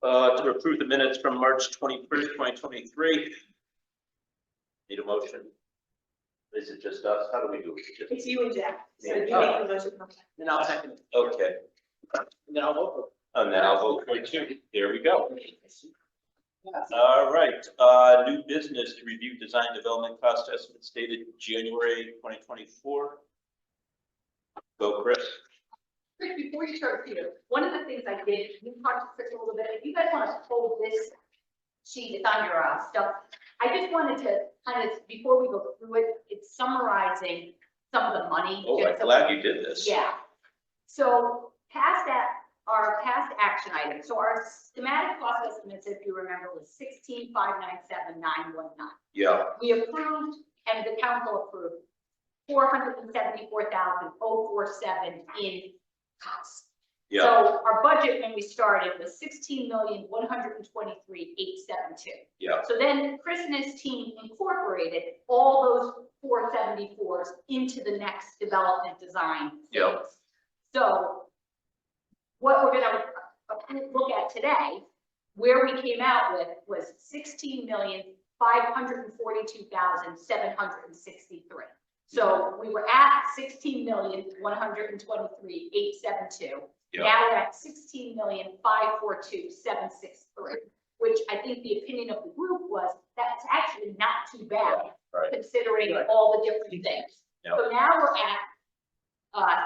To approve the minutes from March 21st, 2023. Need a motion? Is it just us? How do we do it? It's you and Jack. So Yeah. you make the motion. Then I'll second it. Okay, And then I'll vote. and then I'll vote for it too. There we go. Yes. All right, new business to review design development cost estimates dated January 2024. Go, Chris. Chris, before you start, Peter, one of the things I did, we talked to Chris a little bit, if you guys want to hold this sheet, it's on your stuff. I just wanted to kind of, before we go through it, it's summarizing some of the money. Oh, I'm glad you did this. Yeah. So past that, our past action items. So our schematic cost estimates, if you remember, was 16,597,919. Yeah, We approved and the council approved 474,047 in costs. yeah, So our budget when we started was 16,123,872. yeah, So then Chris and his team incorporated all those 474s into the next development design phase. Yep. So what we're gonna look at today, where we came out with was 16,542,763. So we were at 16,123,872. yeah, Now we're at 16,542,763, which I think the opinion of the group was that's actually not too bad right, considering Right. all the different things. Yep. So now we're at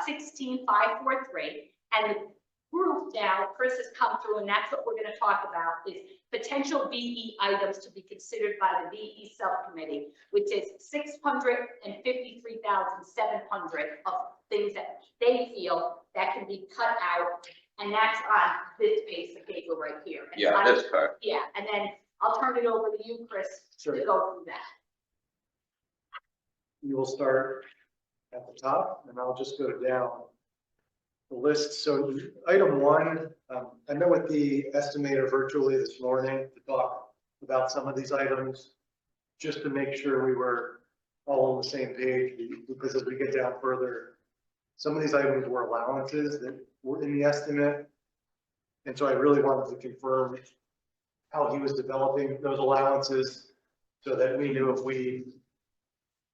16,543, and the group now, Chris has come through, and that's what we're going to talk about is potential VE items to be considered by the VE subcommittee, which is 653,700 of things that they feel that can be cut out, and that's on this piece of paper right here. And yeah, this part. yeah, and then I'll turn it over to you, Chris, Sure. to go through that. You will start at the top, and I'll just go down the list. So item one, I met with the estimator virtually this morning to talk about some of these items, just to make sure we were all on the same page, because as we get down further, some of these items were allowances that were in the estimate. And so I really wanted to confirm how he was developing those allowances so that we knew if we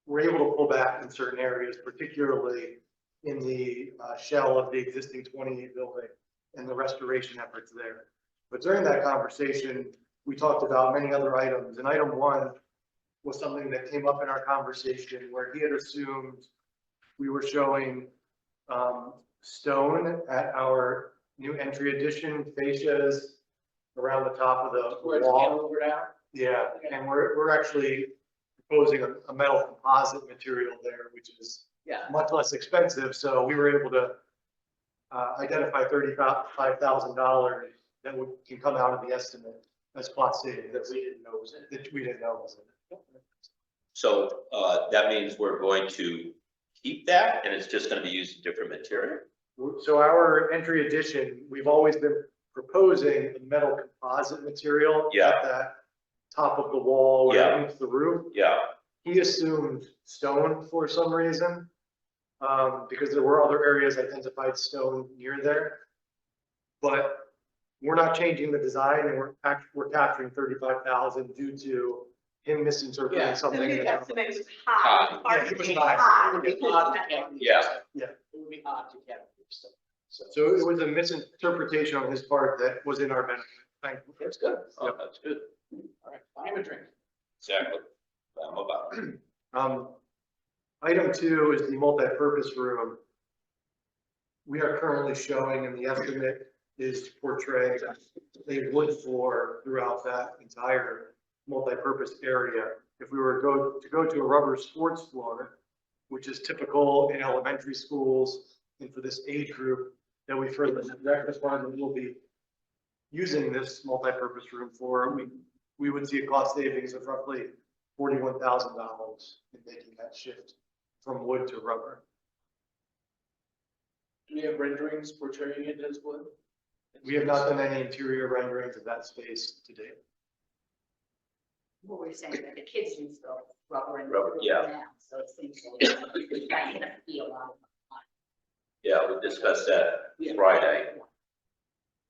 were able to pull back in certain areas, particularly in the shell of the existing 28 building and the restoration efforts there. But during that conversation, we talked about many other items, and item one was something that came up in our conversation where he had assumed we were showing stone at our new entry addition fascias around the top of the Where it's wall. cantilevered out. Yeah, and we're actually proposing a metal composite material there, which is Yeah. much less expensive. So we were able to identify $35,000 that can come out of the estimate as cost savings that we didn't know was in it. That we didn't know was in it. So, that means we're going to keep that and it's just gonna be used in different material? So our entry addition, we've always been proposing a metal composite material Yeah. at that top of the wall where Yeah. it meets the roof. Yeah, He assumed stone for some reason, because there were other areas identified stone near there. But we're not changing the design, and we're capturing 35,000 due to him misinterpreting Yeah. something. The in the estimate was high. Yeah, he was high. High. It would be odd to capture. Yeah. Yeah. It would be odd to capture stuff. So it was a misinterpretation on his part that was in our benefit. Thank you. That's good. oh, that's good, All right, buy him a drink. exactly. I'm about it. Item two is the multi-purpose room. We are currently showing, and the estimate is to portray a wood floor throughout that entire multi-purpose area. If we were to go to a rubber sports floor, which is typical in elementary schools and for this age group that we've heard the rec department will be using this multi-purpose room for, we would see a cost savings of roughly $41,000 in making that shift from wood to rubber. Do we have renderings portraying it as wood? We have not done any interior renderings of that space to date. What were you saying, that the kids use the rubber and. Rubber, yeah. now, So it seems like that's gonna be a lot of fun. Yeah, we discussed that Yeah. Friday.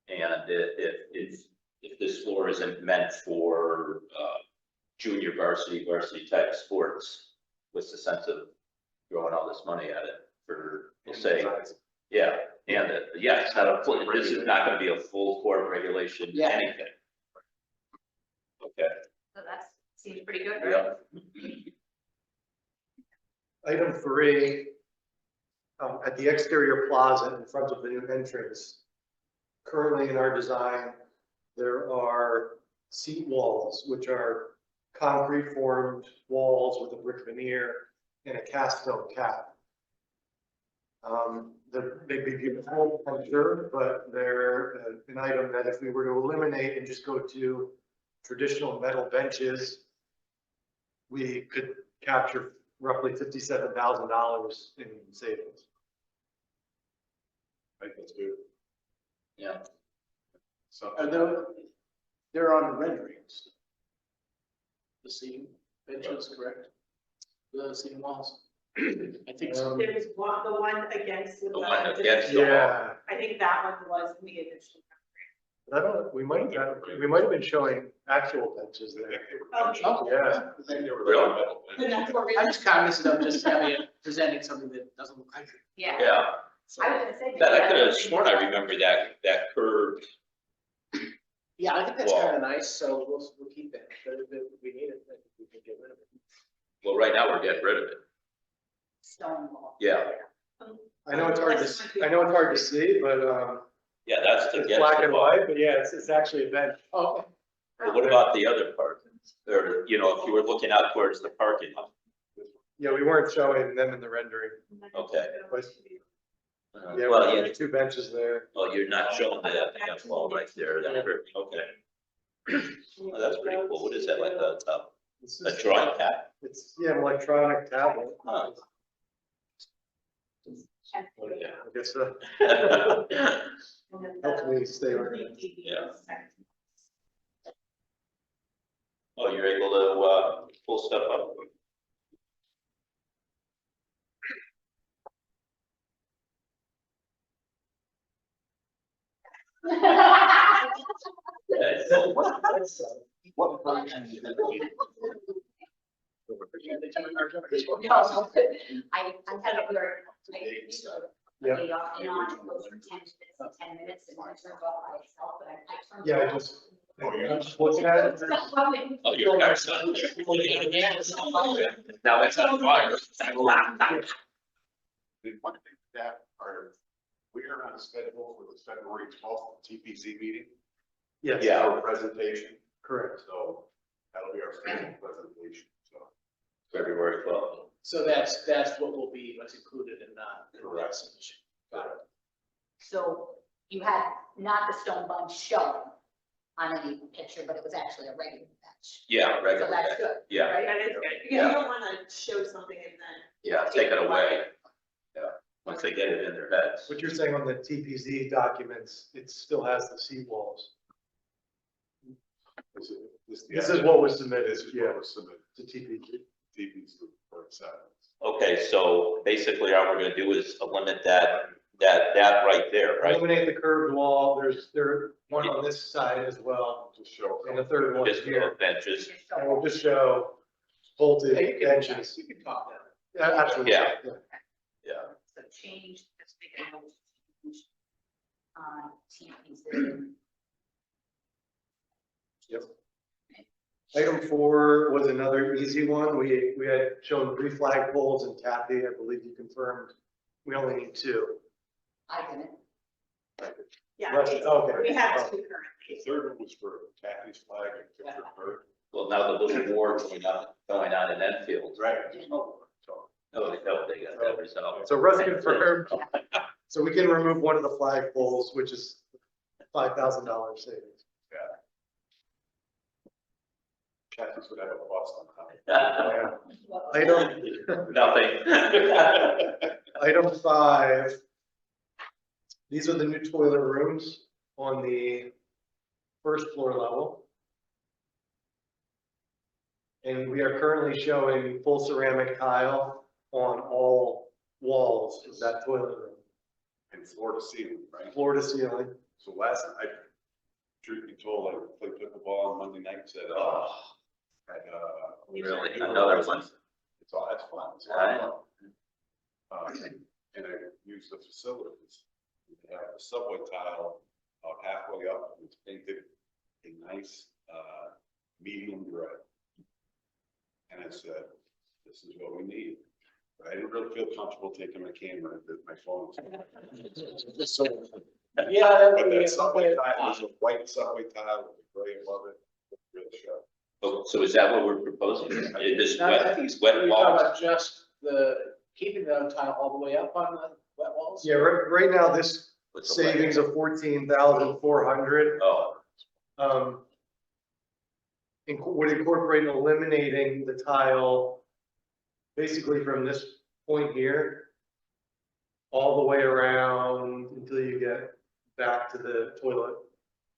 And if if this floor isn't meant for, junior varsity type sports, what's the sense of throwing all this money at it for, we'll say, yeah, and, yeah, it's not a full, this is not gonna be a full court regulation, Yeah. anything. Okay, So that seems pretty good, right? yeah, Item 3, at the exterior plaza in front of the new entrance, currently in our design, there are seat walls, which are concrete formed walls with a brick veneer and a cast stone cap. They'd be beautiful, I'm sure, but they're an item that if we were to eliminate and just go to traditional metal benches, we could capture roughly $57,000 in savings. I think that's good. yeah. So, They're on the renderings. The seating benches, correct? The seating walls. I think so. There's one, the one against The one against the Yeah, I think that one was in the addition. but I don't, we might have been showing actual benches there. Oh, Yeah. I think they were Really? metal. Then that's what we're. I'm just cognizant of just having it, presenting something that doesn't look like it. Yeah. Yeah, I was gonna say. that I could have sworn I remember that curved, Yeah, I think that's Wall. kind of nice, so we'll keep it, but if we need it, then we can get rid of it. well, right now we're getting rid of it. Stone wall. Yeah. I know it's hard to see, but, Yeah, that's to it's get. black to and the wall. white, but yeah, it's actually a bench. Oh, But what about the other part? Or, you know, if you were looking out towards the parking lot? Yeah, we weren't showing them in the rendering. Okay. Yeah, Well, we have 2 benches there. oh, you're not showing that wall right there, that curve, okay. Oh, that's pretty cool, what is that, like This a is- drawing pad? It's, yeah, an electronic tablet. Huh. I guess, Yeah. helps me stay organized. Yeah. Oh, you're able to, pull stuff up? Yeah, so What version? I had a very. Yeah. And on it goes for 10 minutes and then it turns off by itself, but I turned. Yeah, I'm just looking at it. Oh, your car's done. Now it's on fire. Did one thing that are, we are on schedule for the February 12th TPC meeting. Yes. Yeah. Our presentation, Correct. so that'll be our formal presentation, so. February 12th. so that's what will be, what's included in that submission. Got it. So you had not the stone bunch shown on any picture, but it was actually a regular bench. Yeah, So regular. that's good. Yeah, Right? That is good, because you don't wanna show something and then. yeah, take it away. Yeah, once they get it in their heads. What you're saying on the TPZ documents, it still has the seat walls. This is what was submitted, This is yeah, what was submitted to TPZ. to TPC for acceptance. Okay, so basically all we're gonna do is eliminate that right there, right? Eliminate the curved wall, there's one on this side as well, Just show. and the third one Just here. benches. And we'll just show bolted Hey, benches. you can talk now. Yeah, absolutely. Yeah. So change, let's make a note. On TPZ. Yep. Item 4 was another easy one. We had shown 3 flagpoles, and Kathy, I believe you confirmed, we only need 2. I didn't. Yeah, Right, okay. we have Oh. two The currently. third one was for Kathy's flag and fifth for her. Well, now the little war going on in Enfield. Right. No, they got that resolved. So Russ confirmed. So we can remove one of the flagpoles, which is $5,000 savings. Kathy's would have a bust on top. Nothing. Item 5. These are the new toilet rooms on the first floor level. And we are currently showing full ceramic tile on all walls of that toilet room, And floor to ceiling, right? floor to ceiling. So last, Truth be told, I played pickleball on Monday nights at, Oh, really, another one. It's all, that's fun. It's a I lot of fun. And I use the facilities. They have a subway tile about halfway up, it's painted a nice, medium gray. And I said, this is what we need. But I didn't really feel comfortable taking my camera, my phone. Yeah. But that subway tile was a white subway tile with a gray above it, looked really sharp. Oh, so is that what we're proposing? It is No, I think wet, it's wet you're talking walls? about just keeping the tile all the way up on the wet walls? Yeah, right now, this With the wet- savings of 14,400, Oh, would incorporate eliminating the tile basically from this point here all the way around until you get back to the toilet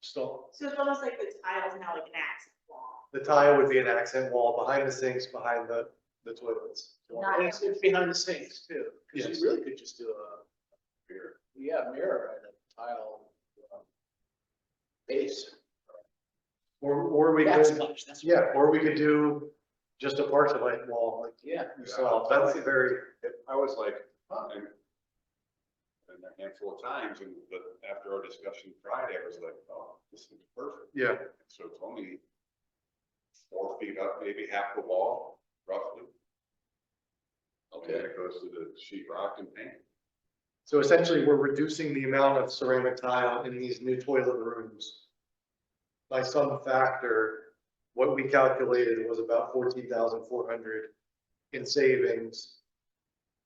stall. So it's almost like the tile is now like an accent wall. The tile would be an accent wall behind the sinks, behind the toilets. Not- And it's behind the sinks too, because Yes. you really could just do a mirror and a tile base. Or we could, Backsplash, that's. yeah, or we could do just a partial light wall, like Yeah. you saw. That's very, I was like, huh, and a handful of times, but after our discussion Friday, I was like, oh, this is perfect. yeah. So it's only 4 feet up, maybe half the wall, roughly. Okay, it goes to the sheet rock and paint. So essentially, we're reducing the amount of ceramic tile in these new toilet rooms by some factor. What we calculated was about 14,400 in savings.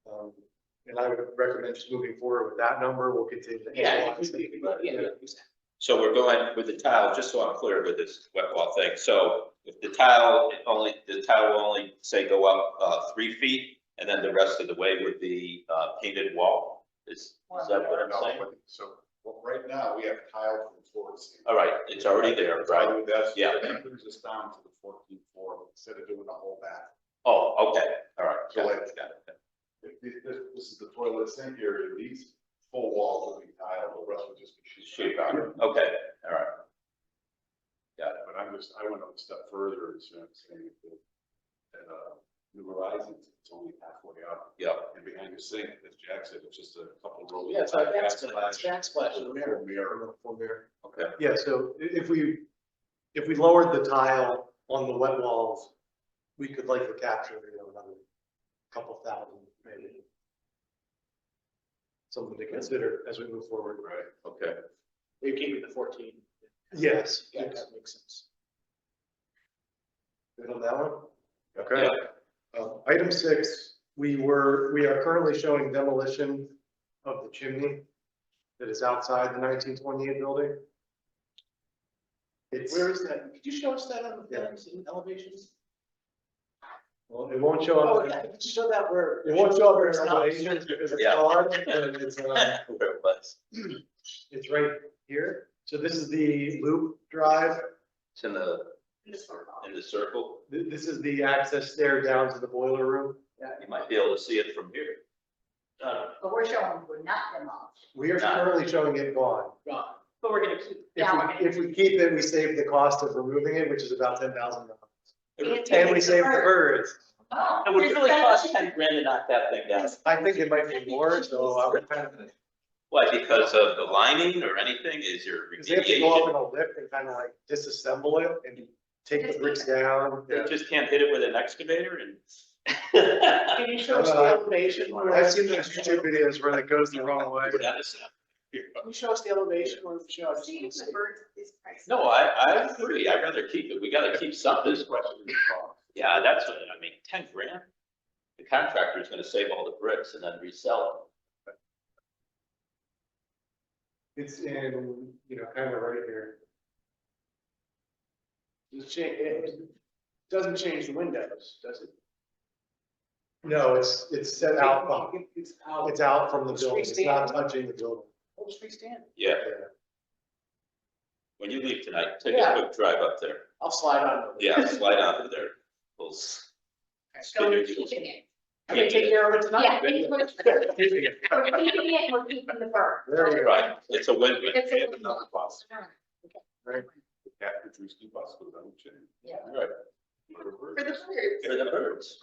And I would recommend just moving forward with that number. We'll continue to analyze it. so we're going with the tile, just so I'm clear with this wet wall thing. So if the tile will only say go up 3 feet, and then the rest of the way would be painted wall? Is that what I'm No, saying? so, well, right now, we have tile from floor to ceiling. All right, it's already there, right? That's, Yeah. that brings us down to the 14.4 instead of doing the whole bath. Oh, okay, all right. So got like- it, got it. If this is the toilet sink area, these full walls will be tile, the rest will just be sheet Sheet rock. rock, okay, all right. Got it. But I went up a step further and saying that, New Horizons, it's only halfway up. Yeah. And behind the sink, as Jack said, it's just a couple of rows. Yeah, it's like of backsplash, backsplash in the mirror. Mirror. Okay, Yeah, so if we lowered the tile on the wet walls, we could likely capture, another couple thousand, maybe. Something to consider as we move forward. Right. okay. You're keeping the 14. Yes. Yeah, yes. that makes sense. Good on that one? Okay. Yeah. Item 6, we are currently showing demolition of the chimney that is outside the 1928 building. It's, Where is that? Could you show us that on the Yeah. plans and elevations? well, it won't show Oh, up, yeah, could you show that where? it won't show up in It's not- elevation because it's Yeah. hard, and it's, Where it was. it's right here. So this is the loop drive. It's in the circle. This is the access stair down to the boiler room. You might be able to see it from here. But we're showing we're not demolished, We are currently showing it gone. Gone. but we're gonna keep. If we keep it, we save the cost of removing it, which is about $10,000. It's- And we save the birds. Oh, It would really cost 10 grand to knock that thing down. I think it might be more, so I would kind of, Why, because of the lining or anything, is your because they have to go up remediation? in a lift and kind of like disassemble it and take the bricks down. They just can't hit it with an excavator and. Can you show us the elevation? where- I've seen those YouTube videos where it goes the wrong way. Can you show us the elevation where it's shown? Saving the birds is priceless. No, I agree, I'd rather keep it, we gotta keep something. This question is cost. Yeah, that's what, I mean, 10 grand. The contractor's gonna save all the bricks and then resell It's in, kind of right here. It doesn't change the windows, does it? No, it's set out, It's out. it's out from the It's building, it's not freestanding. touching the building. Oh, it's freestanding. them. Yeah, Yeah. when you leave tonight, take Yeah. a quick drive up there. I'll slide on over. Yeah, slide onto there. We'll so we're keeping it. I can take care of it tonight. Yeah, we're keeping it, we're keeping the bird. There you go. Right, it's a win-win. It's We a have enough costs. right? The cat Petruski bus goes on the chimney. Yeah. Right, For the birds. for the birds.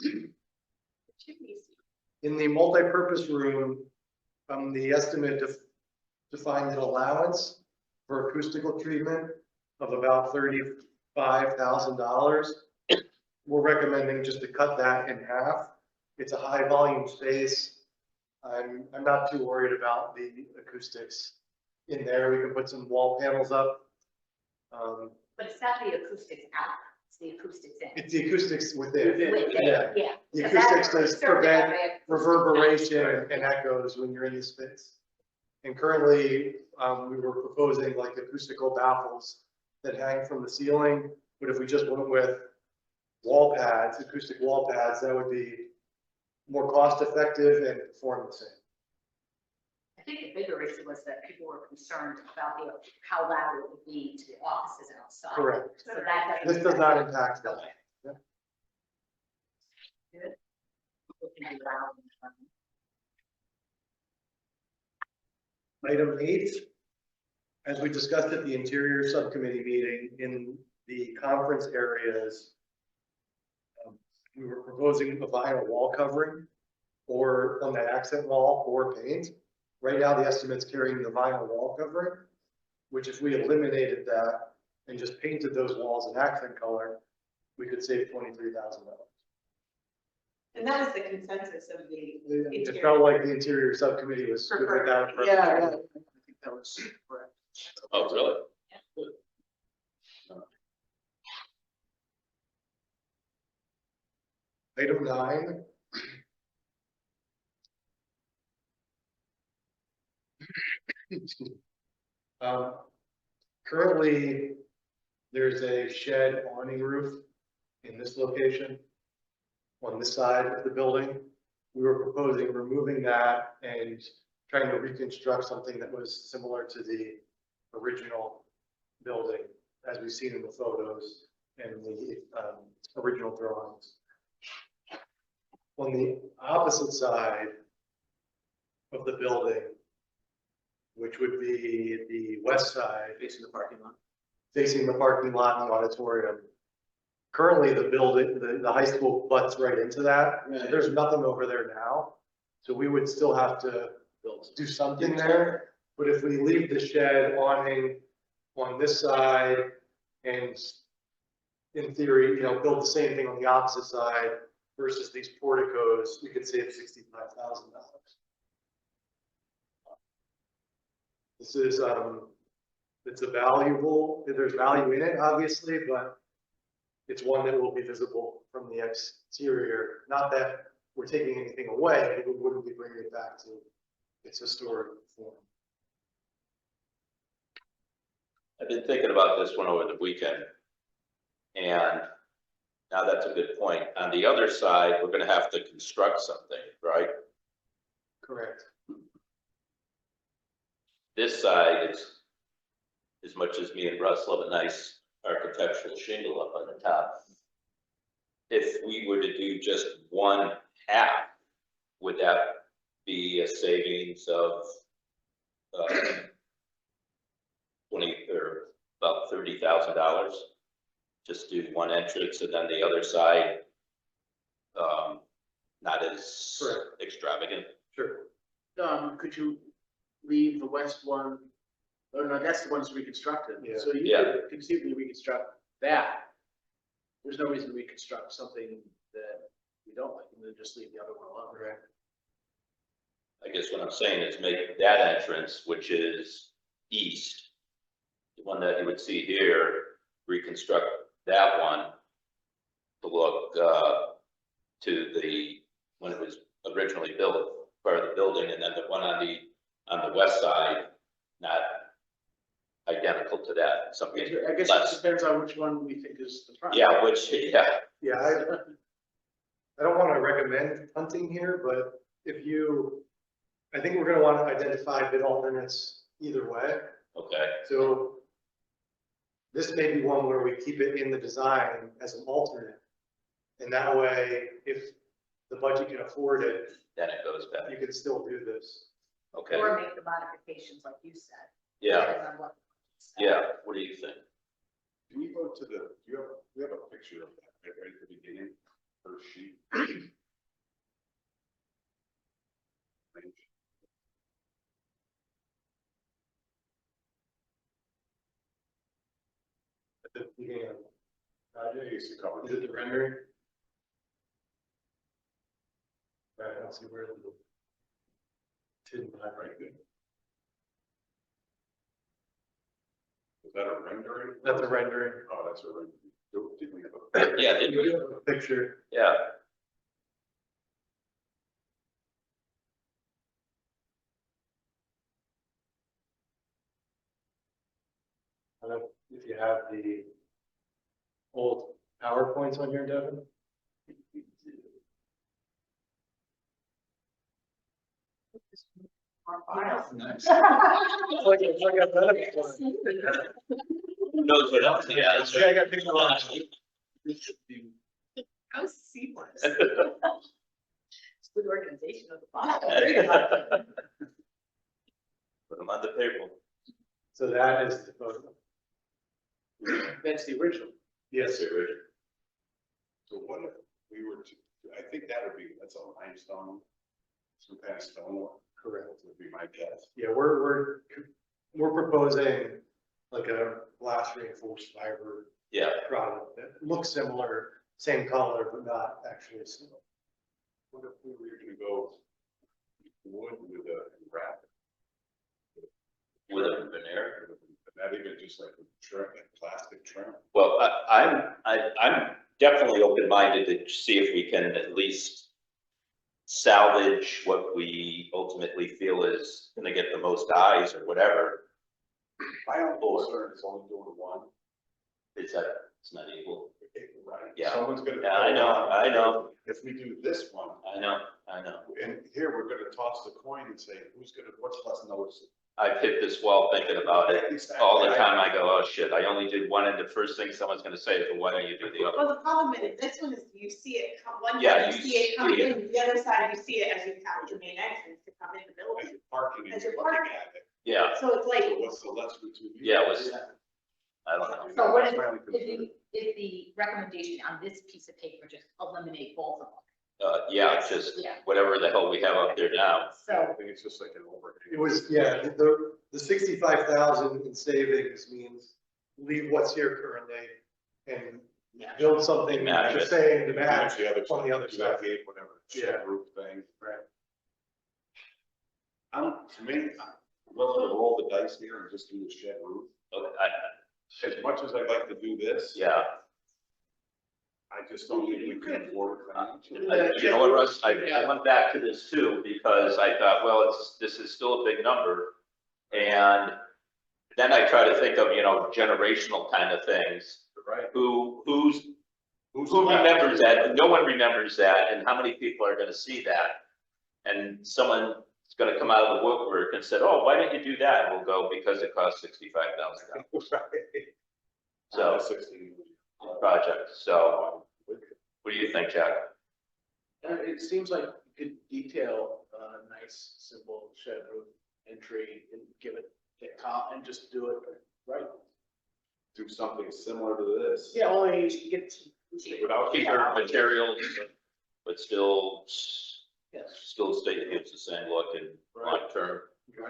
Chimneys. In the multipurpose room, the estimate defined an allowance for acoustical treatment of about $35,000. We're recommending just to cut that in half. It's a high volume space. I'm not too worried about the acoustics in there. We can put some wall panels up. But it's not the acoustics out, it's the acoustics in. It's the acoustics within. With it, Yeah. yeah. The So that- acoustics does certainly prevent have a- reverberation and echoes when you're in the space. And currently, we were proposing like acoustical baffles that hang from the ceiling, but if we just went with wall pads, acoustic wall pads, that would be more cost effective and perform the same. I think the bigger issue was that people were concerned about how loud it would be to the offices outside. Correct. So that doesn't. This does not impact that. Okay. Good. People can be loud. Item 8, as we discussed at the interior subcommittee meeting, in the conference areas, we were proposing a vinyl wall covering or on that accent wall or paint. Right now, the estimate's carrying the vinyl wall covering, which if we eliminated that and just painted those walls in accent color, we could save $23,000. And that was the consensus of the, It felt like the interior subcommittee was good with that approach. Yeah, I think that was correct. Oh, really? Item 9. Excuse me. Currently, there's a shed awning roof in this location on this side of the building. We were proposing removing that and trying to reconstruct something that was similar to the original building, as we've seen in the photos and the original drawings. On the opposite side of the building, which would be the west side, Facing the parking lot. facing the parking lot and the auditorium. Currently, the building, the high school butts right into that. So Right. there's nothing over there now. So we would still have to do something there. But if we leave the shed awning on this side and in theory, build the same thing on the opposite side versus these porticos, we could save $65,000. This is, it's a valuable, there's value in it, obviously, but it's one that will be visible from the exterior. Not that we're taking anything away, but we wouldn't be bringing it back to its historic form. I've been thinking about this one over the weekend. And now that's a good point. On the other side, we're gonna have to construct something, right? Correct. This side is, as much as me and Russ love a nice architectural shingle up on the top. If we were to do just one half, would that be a savings of 20 or about $30,000? Just do one entrance and then the other side, not as Correct. extravagant. Sure. Could you leave the west one? Oh, no, that's the one that's reconstructed. Yeah. So you Yeah. could conceivably reconstruct that. There's no reason to reconstruct something that we don't like, and then just leave the other one alone. Correct. I guess what I'm saying is make that entrance, which is east, the one that you would see here, reconstruct that one to look to the, when it was originally built, part of the building, and then the one on the west side, not identical to that, something I guess less. it depends on which one we think is the front. Yeah, which, yeah, Yeah, I don't want to recommend hunting here, but I think we're going to want to identify bid alternates either way. okay, So this may be one where we keep it in the design as an alternate. And that way, if the budget can afford it, then it goes back, you can still do this. okay, Or make the modifications like you said. yeah, depending on what- yeah, what do you think? Can we go to the, we have a picture of that right at the beginning, first sheet. At the beginning of- I used to cover. Is it the rendering? Right, I don't see where the. Didn't have right good. Is that a rendering? That's a rendering. Oh, that's a rendering. Did we have a? Yeah, didn't we? We have a picture. Yeah, I don't know if you have the old PowerPoints on here, Devin. Nice. It's like a benefit one. who knows what else he has? Yeah, I got things on. How seamless. It's good organization of the file. Put them on the table. So that is the photo. That's the original. Yes, So what if we were to, I think that would be, that's a limestone, some kind of stone, correct. would be my guess. Yeah, we're proposing like a glass reinforced fiber Yeah, product that looks similar, same color, but not actually similar. What if we were gonna go wood with a wrap? with a veneer. Not even just like a trim, like plastic trim. Well, I'm definitely open-minded to see if we can at least salvage what we ultimately feel is gonna get the most eyes or whatever. My own concern is only doing one. It's that, it's not equal. Right. Yeah. Someone's gonna. Yeah, I know. If we do this one, I know. and here we're gonna toss the coin and say, what's less noticeable? I've hit this wall thinking about it all the time. I go, oh shit, I only did one, and the first thing someone's gonna say is, well, why don't you do the other? Well, the problem is, this one is, you see it come, one Yeah, side you you see it come see it. in, the other side you see it as you have your main entrance to come in the As building. you're parking and As you're you're looking parking. at it, Yeah, So it's like, so what's the lesser between? yeah, it was, I don't know. So what That's my only concern. is the recommendation on this piece of paper, just eliminate both of them? Yeah, it's just Yeah. whatever the hell we have up there now. I So, think it's just like an overhang. It was, yeah, the 65,000 in savings means leave what's here currently and yeah. build something Match the it. same to match Match the other on the other do that side. gate, whatever, Yeah. shed roof thing. Right. To me, I'm willing to roll the dice here and just do the shed roof. Okay, As much as I'd like to do this. yeah. I just don't think we can afford it financially. You know what, Russ, I went back to this too, because I thought, well, this is still a big number. And then I try to think of, generational kind of things. Right. Who Who's remembers that? No one remembers that, and how many people are gonna see that? And someone's gonna come out of the woodwork and said, oh, why didn't you do that? And we'll go, because it cost $65,000. So, 16. project, so, what do you think, Jack? It seems like you could detail a nice, simple shed roof entry and give it the top and just do it right. Do something similar to this. Yeah, only you get. Without. Cheaper materials, but still Yes. stay, it gives the same look and long term.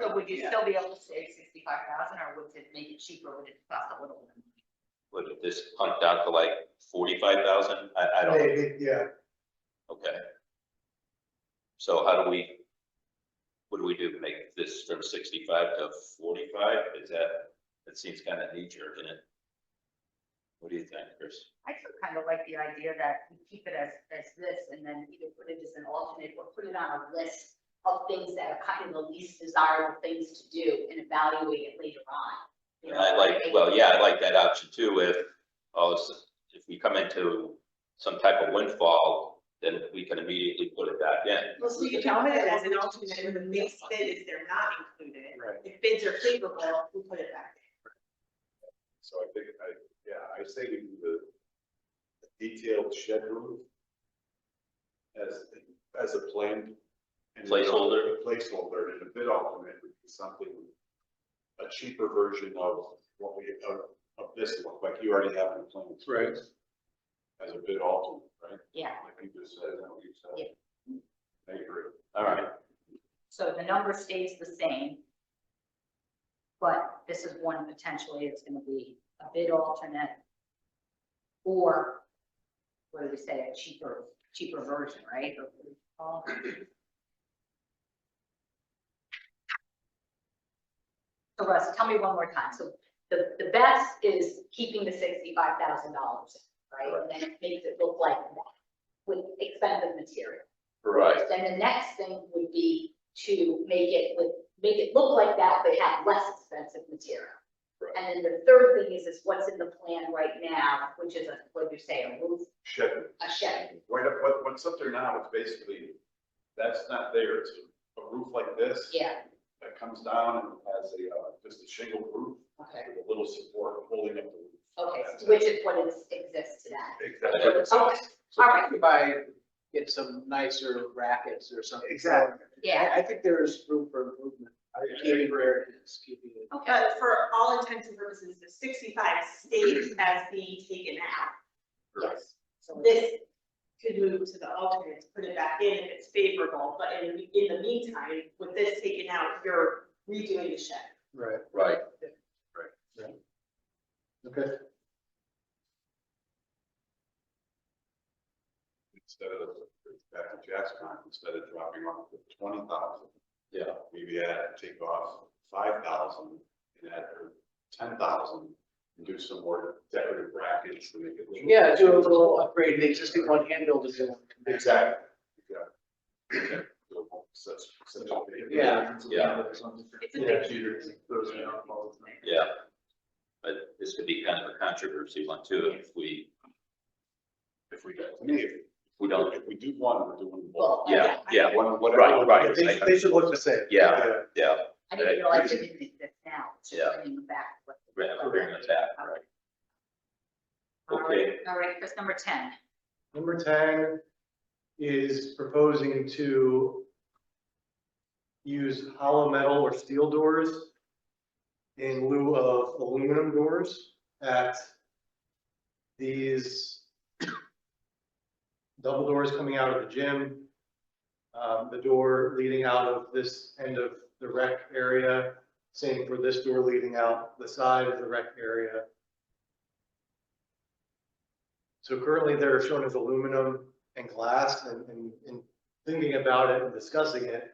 So would you still be able to save 65,000, or would it make it cheaper, would it cost a little bit? Would this punt down to like 45,000? I don't know. Maybe, yeah. Okay. So how do we, what do we do? Make this from 65 to 45? That seems kind of knee jerk, isn't it? What do you think, Chris? I still kind of like the idea that we keep it as this, and then either put it as an alternate or put it on a list of things that are kind of the least desirable things to do and evaluate it later on. You know, I like that option too. If we come into some type of windfall, then we can immediately put it back in. well, so you can tell it as an alternate with a base bid if they're not included. Right. If bids are favorable, we put it back in. So I think, I say we do the detailed shed roof as a plan. and Placeholder. a Placeholder, and a bid alternate would be something, a cheaper version of what we, of this look, like you already have in the plans. Right. As a bid alternate, right? Yeah, Like you just said, that what you said? Yeah. I agree. All right, so the number stays the same. But this is one potentially, it's gonna be a bid alternate. Or, what do we say, a cheaper version, right? So Russ, tell me one more time. So the best is keeping the $65,000, right? And then it makes it look like that with expensive material. right, Then the next thing would be to make it look like that, but have less expensive material. Right. And then the third thing is what's in the plan right now, which is what do you say, a roof, Shed. a shed. What's up there now is basically, that's not there, it's a roof like this. Yeah, That comes down and has just a shingle roof okay, with a little support holding up the roof. okay, That's which is what exists today. Exactly. Okay, So all right, you buy, get some nicer brackets or something. Exactly. yeah, I think there is room for improvement. Keeping where it is, keeping it. okay, But for all intents and purposes, the 65 stays as being taken out. yes. So This could move to the alternates, put it back in if it's favorable, but in the meantime, with this taken out, you're redoing the shed. Right. right. Okay. Instead of, back to Jack's comment, instead of dropping off to 20,000, Yeah, maybe take off 5,000 and add 10,000 and do some more decorative brackets to make it. look- Yeah, do a little upgrade, the existing one and build a new one. Exactly. Yeah. Such a big. Yeah. Yeah. It's a Yeah. big yeah. But this could be kind of a controversy one too, if we To me, if don't, if we do one, we're doing Well, both. yeah, yeah, One, whatever. right. They should look the same. Yeah. yeah, I didn't realize it didn't exist now, it's just Yeah. bringing them back. bring it back, right. Okay, All right, Chris, number 10. Number 10 is proposing to use hollow metal or steel doors in lieu of aluminum doors at these double doors coming out of the gym, the door leading out of this end of the rec area, same for this door leading out the side of the rec area. So currently they're shown as aluminum and glass, and thinking about it and discussing it,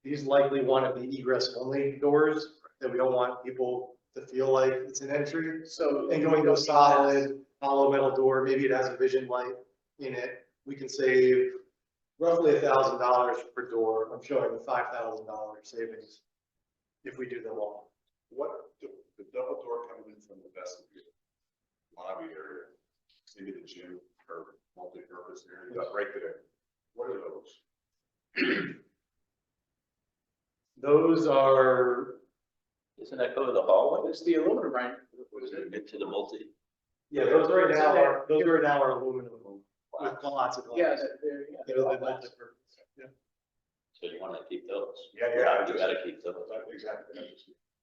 these likely want to be egress only doors that we don't want people to feel like it's an entry. So. And going to a solid hollow metal door, maybe it has a vision light in it, we can save roughly $1,000 per door. I'm showing a $5,000 savings if we do them all. What, the double door coming in from the vestibule, lobby area, maybe the gym or multi-purpose area, right there. What are those? Those are, doesn't that go to the hallway? It's the aluminum, right? What is it? Into the multi? yeah, those right now are aluminum with lots of glass. Yeah, they're, yeah. They're the multi-purpose. Yeah. So you want to keep those? Yeah. You gotta keep those. Exactly.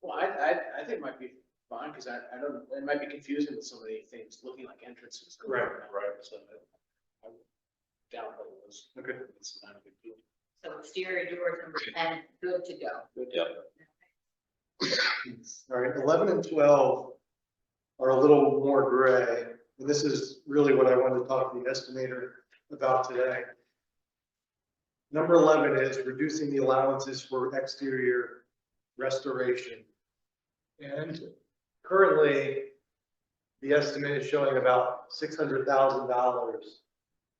Well, I think it might be fine, because I don't, it might be confusing with so many things looking like entrances. Right. So I would downplay those. Okay. It's not a big deal. So exterior doors, number 10, good to go. Yep. All right, 11 and 12 are a little more gray, and this is really what I wanted to talk to the estimator about today. Number 11 is reducing the allowances for exterior restoration. And currently, the estimate is showing about $600,000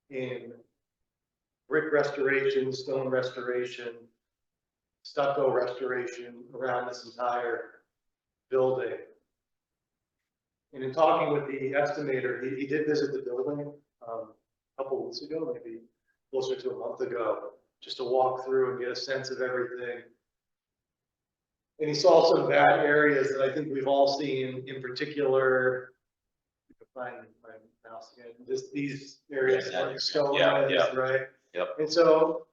in brick restoration, stone restoration, stucco restoration around this entire building. And in talking with the estimator, he did visit the building a couple weeks ago, maybe closer to a month ago, just to walk through and get a sense of everything. And he saw some bad areas that I think we've all seen, in particular, if I can find my mouse again, just these areas Yeah, like stone yeah, ends, yeah. right? Yep. And so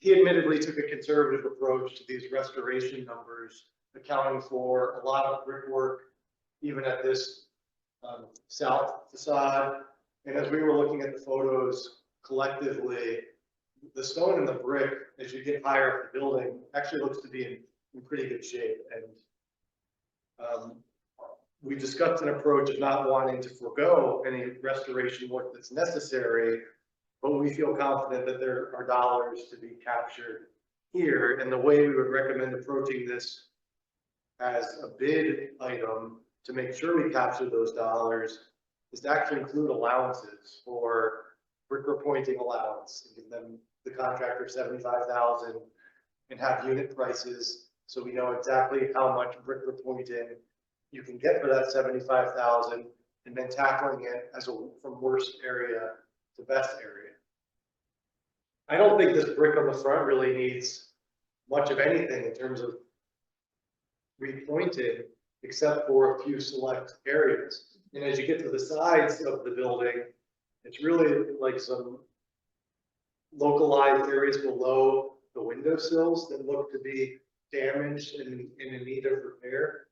he admittedly took a conservative approach to these restoration numbers, accounting for a lot of brickwork even at this south facade. And as we were looking at the photos collectively, the stone and the brick, as you get higher up the building, actually looks to be in pretty good shape. And we discussed an approach of not wanting to forego any restoration work that's necessary, but we feel confident that there are dollars to be captured here. And the way we would recommend approaching this as a bid item to make sure we capture those dollars is to actually include allowances for brick repointing allowance, and give them, the contractor, 75,000, and have unit prices so we know exactly how much brick repointing you can get for that 75,000, and then tackling it as from worst area to best area. I don't think this brick on the front really needs much of anything in terms of repointed, except for a few select areas. And as you get to the sides of the building, it's really like some localized areas below the windowsills that look to be damaged and in need of repair.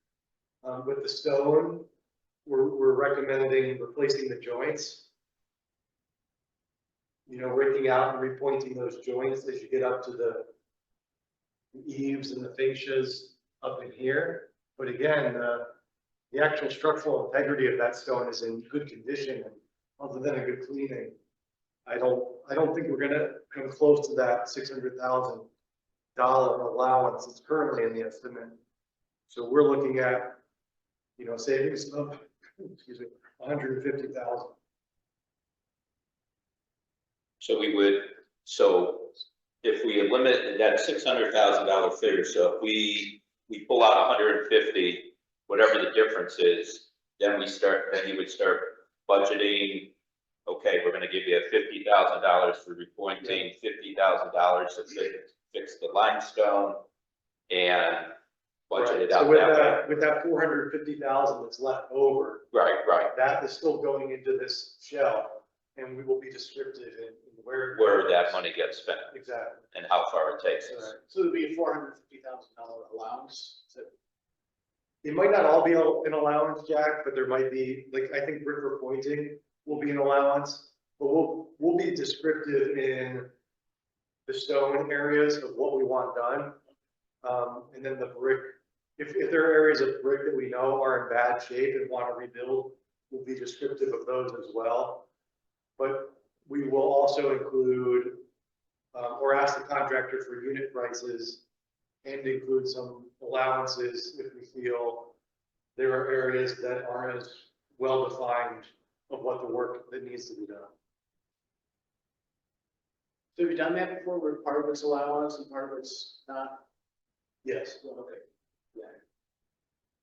With the stone, we're recommending replacing the joints. You know, raking out and repointing those joints as you get up to the eaves and the fascias up in here. But again, the actual structural integrity of that stone is in good condition, and other than a good cleaning, I don't think we're gonna come close to that $600,000 allowance that's currently in the estimate. So we're looking at, you know, savings of, excuse me, 150,000. So we would, so if we eliminate that $600,000 figure, so if we pull out 150, whatever the difference is, then you would start budgeting. Okay, we're gonna give you $50,000 for repointing, $50,000 to fix the limestone, and budget it So out with that way. that, with that 450,000 that's left over, Right, that is still going into this shell, and we will be descriptive in where. where that money gets spent Exactly. and how far it takes us. Right. So it'd be a $450,000 allowance. It might not all be an allowance, Jack, but there might be, like, I think brick repointing will be an allowance, but we'll be descriptive in the stone areas of what we want done. And then the brick, if there are areas of brick that we know are in bad shape and want to rebuild, we'll be descriptive of those as well. But we will also include, or ask the contractor for unit prices and include some allowances if we feel there are areas that aren't as well defined of what the work that needs to be done. So have you done that before, where part of it's allowance and part of it's not? Yes. Well, okay.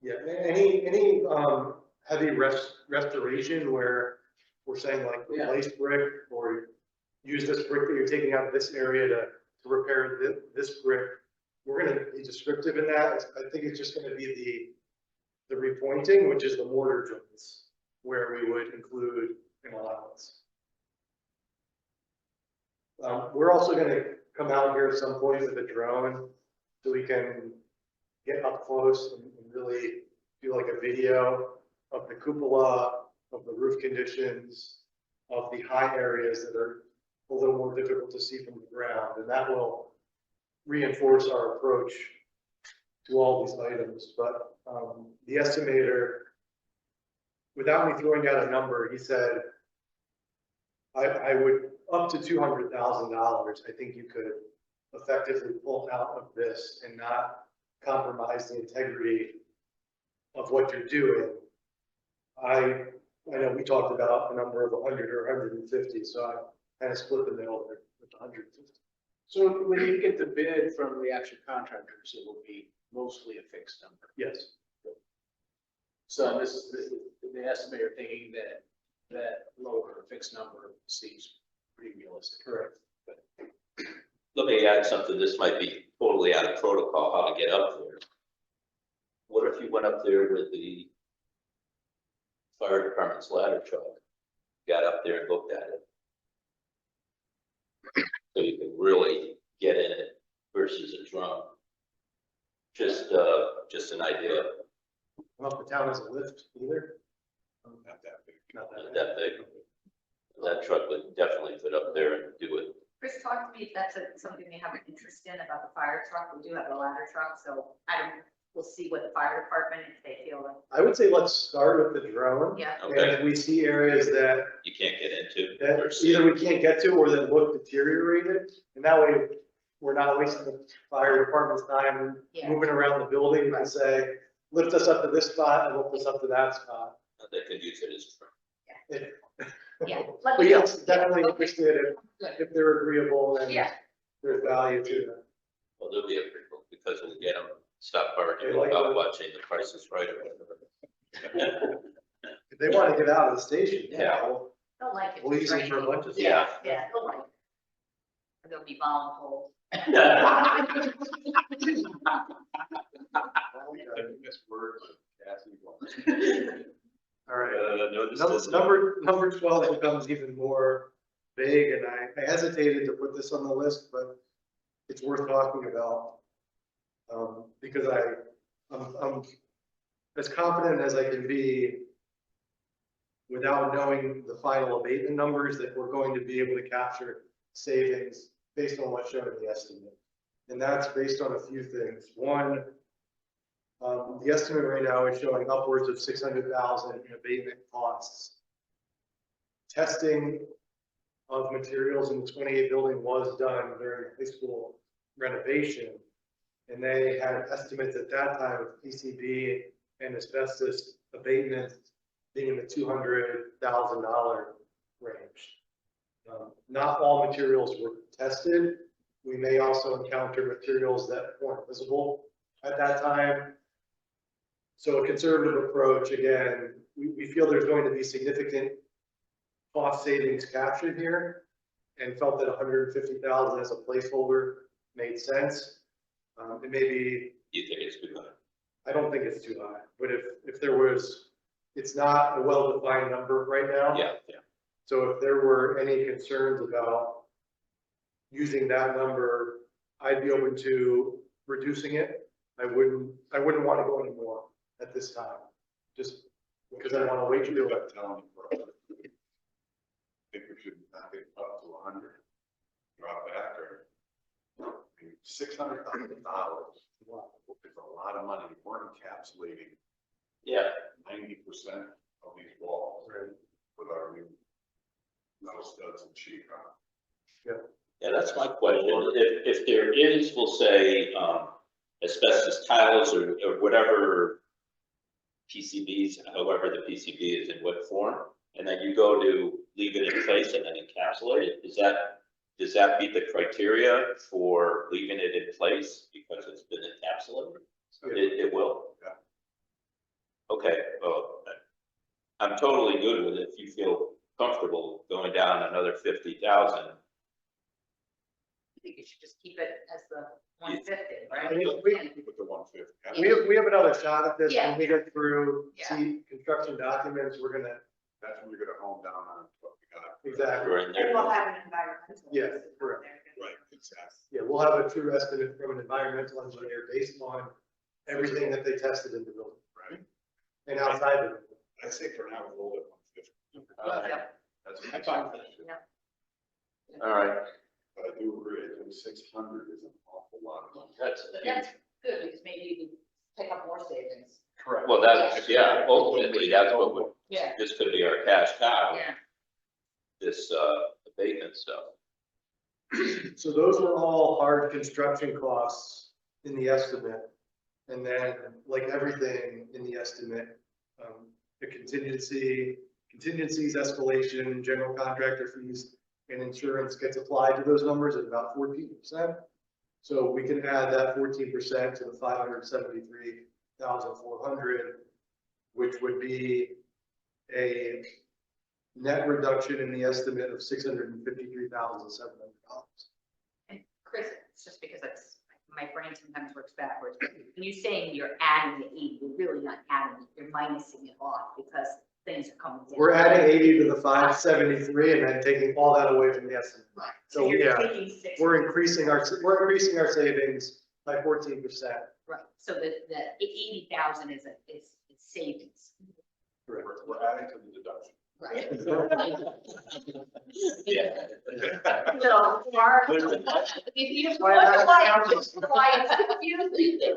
Yeah, any heavy restoration where we're saying like Yeah. replace brick or use this brick that you're taking out of this area to repair this brick, we're gonna be descriptive in that. I think it's just gonna be the repointing, which is the mortar joints, where we would include an allowance. We're also gonna come out here at some point with a drone so we can get up close and really do like a video of the cupola, of the roof conditions, of the high areas that are a little more difficult to see from the ground. And that will reinforce our approach to all these items. But the estimator, without me throwing out a number, he said, I would, up to $200,000, I think you could effectively pull out of this and not compromise the integrity of what you're doing. I know we talked about a number of 100 or 150, so I kind of split the middle there with 150. So when you get the bid from the actual contractors, it will be mostly a fixed number. Yes. So this is the estimator thinking that lower fixed number seems pretty realistic. Correct. Let me add something. This might be totally out of protocol, how to get up there. What if you went up there with the fire department's ladder truck, got up there and looked at it? So you can really get in it versus a drone. Just an idea. I don't know if the town has a lift either. Not that big. Not Not that bad. that big. That truck would definitely fit up there and do it. Chris, talk to me if that's something they have an interest in about the fire truck. We do have a ladder truck, so I don't, we'll see what the fire department, if they feel like, I would say let's start with the drone. yeah. And Okay, if we see areas that you can't get into. that either we can't get to or that look deteriorated, and that way we're not wasting the fire department's time Yeah. moving around the building. We can Right. say, lift us up to this spot and lift us up to that spot. They could use it as. Yeah. Let But me know. yes, definitely Yeah, interested Good. if they're agreeable and Yeah, there's value to them. Well, they'll be agreeable because we'll get them stop parking They like without it. watching the prices right or whatever. If they want to get out of the station, Yeah. they'll like it. we'll use them for a bunch of stuff. Yeah, yeah, they'll like it. Or they'll be voluntold. Famous words of Cassie Blunt. All right. No, this Number, is. number 12 becomes even more vague, and I hesitated to put this on the list, but it's worth talking about. Because I'm as confident as I can be without knowing the final abatement numbers that we're going to be able to capture savings based on what's shown in the estimate. And that's based on a few things. One, the estimate right now is showing upwards of 600,000 in abatement costs. Testing of materials in the 28 building was done during high school renovation. And they had estimates at that time of PCB and asbestos abatement being in the $200,000 range. Not all materials were tested. We may also encounter materials that weren't visible at that time. So a conservative approach, again, we feel there's going to be significant cost savings captured here and felt that 150,000 as a placeholder made sense. It may be, You think it's too high? I don't think it's too high, but if there was, it's not a well-defined number right now. Yeah, yeah. So if there were any concerns about using that number, I'd be open to reducing it. I wouldn't want to go any more at this time, just because I want to wait You're till. not telling me, bro. I think we should knock it up to 100. Drop back or $600,000 is a lot of money. We're encapsulating Yeah, 90% of these walls Right. with our new metal studs and sheet rock. yeah, that's my question. If there is, we'll say, asbestos tiles or whatever PCBs, however the PCB is in what form, and then you go to leave it in place and then encapsulate it, does that meet the criteria for leaving it in place because it's been encapsulated? It will? Yeah. Okay, well, I'm totally good with it. If you feel comfortable going down another 50,000. I think you should just keep it as the 150, right? I mean, Keep it to 150. We have another shot at this Yeah. when we get through, Yeah. see construction documents, we're gonna, That's when you're gonna hone down on what we got. exactly, We're in And there. we'll have an environmental. Yeah, person out correct. there. Right, exactly. yeah, we'll have a true estimate from an environmental engineer based on everything that they tested in the building Right. and outside the building. I say for now, we'll hold it 150. Yeah. That's I'm what fine I'm with saying. All right, But I do agree, I think 600 is an awful lot of money. that's But that's good, because maybe you can pick up more savings. Correct. well, that's, yeah, ultimately, that's what would, Yeah. this could be our cash cow, Yeah. this, abatement stuff. So those were all hard construction costs in the estimate. And then, like everything in the estimate, the contingencies, escalation, general contractor fees, and insurance gets applied to those numbers at about 14%. So we can add that 14% to the 573,400, which would be a net reduction in the estimate of $653,700. And Chris, it's just because it's, my brain sometimes works backwards. When you're saying you're adding the 80, you're really not adding it, you're minusing it off because things are coming down. We're adding 80 to the 573 and then taking all that away from the estimate. Right. So you're yeah, taking 6. we're increasing our savings by 14%. Right, so the 80,000 is savings. We're adding to the deduction. Right. Yeah. So, Mark, if you wonder why it's confusing.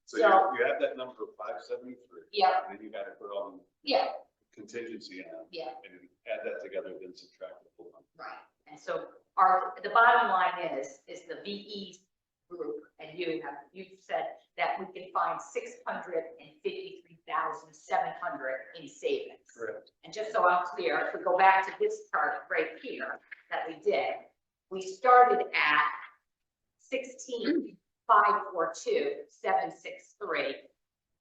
So So, you have that number of 573. yeah, And then you got to put on yeah, contingency on, yeah, and add that together, then subtract the full number. right. And so the bottom line is the VE group, and you've said that we can find 653,700 in savings. Correct. And just so I'm clear, if we go back to this chart right here that we did, we started at 16,542,763.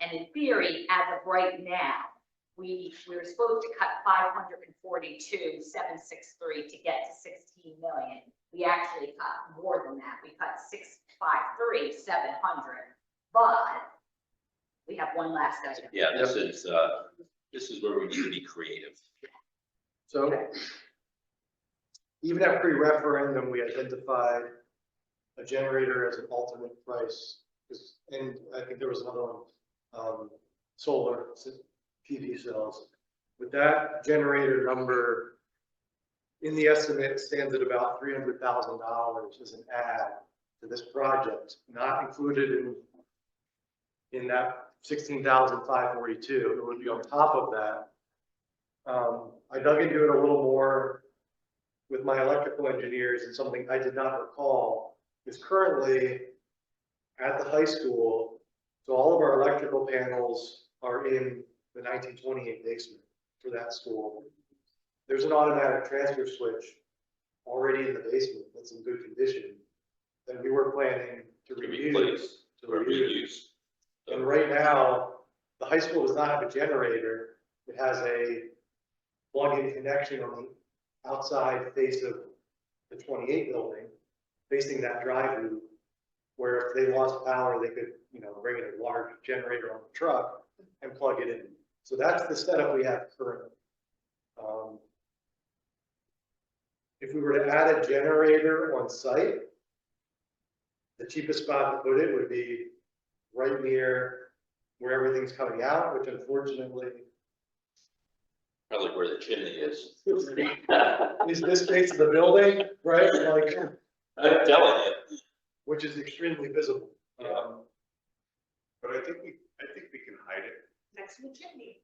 And in theory, as of right now, we were supposed to cut 542,763 to get to 16 million. We actually cut more than that. We cut 653,700, but we have one last item. Yeah, this is where we need to be creative. So even at pre-referendum, we identified a generator as an alternate price. And I think there was another one, solar PV cells. With that generator number in the estimate stands at about $300,000 as an add to this project, not included in that 16,542. It would be on top of that. I dug into it a little more with my electrical engineers, and something I did not recall is currently at the high school. So all of our electrical panels are in the 1928 basement for that school. There's an automatic transfer switch already in the basement that's in good condition that we were planning to Replace or reuse. And right now, the high school does not have a generator. It has a plug-in connection on the outside face of the 28 building, facing that drive route, where if they lost power, they could, bring in a large generator on the truck and plug it in. So that's the setup we have currently. If we were to add a generator on site, the cheapest spot to put it would be right near where everything's coming out, which unfortunately Probably where the chimney is. is this face of the building, right? Like, I'm telling you. which is extremely visible. But I think we can hide it Next to the chimney.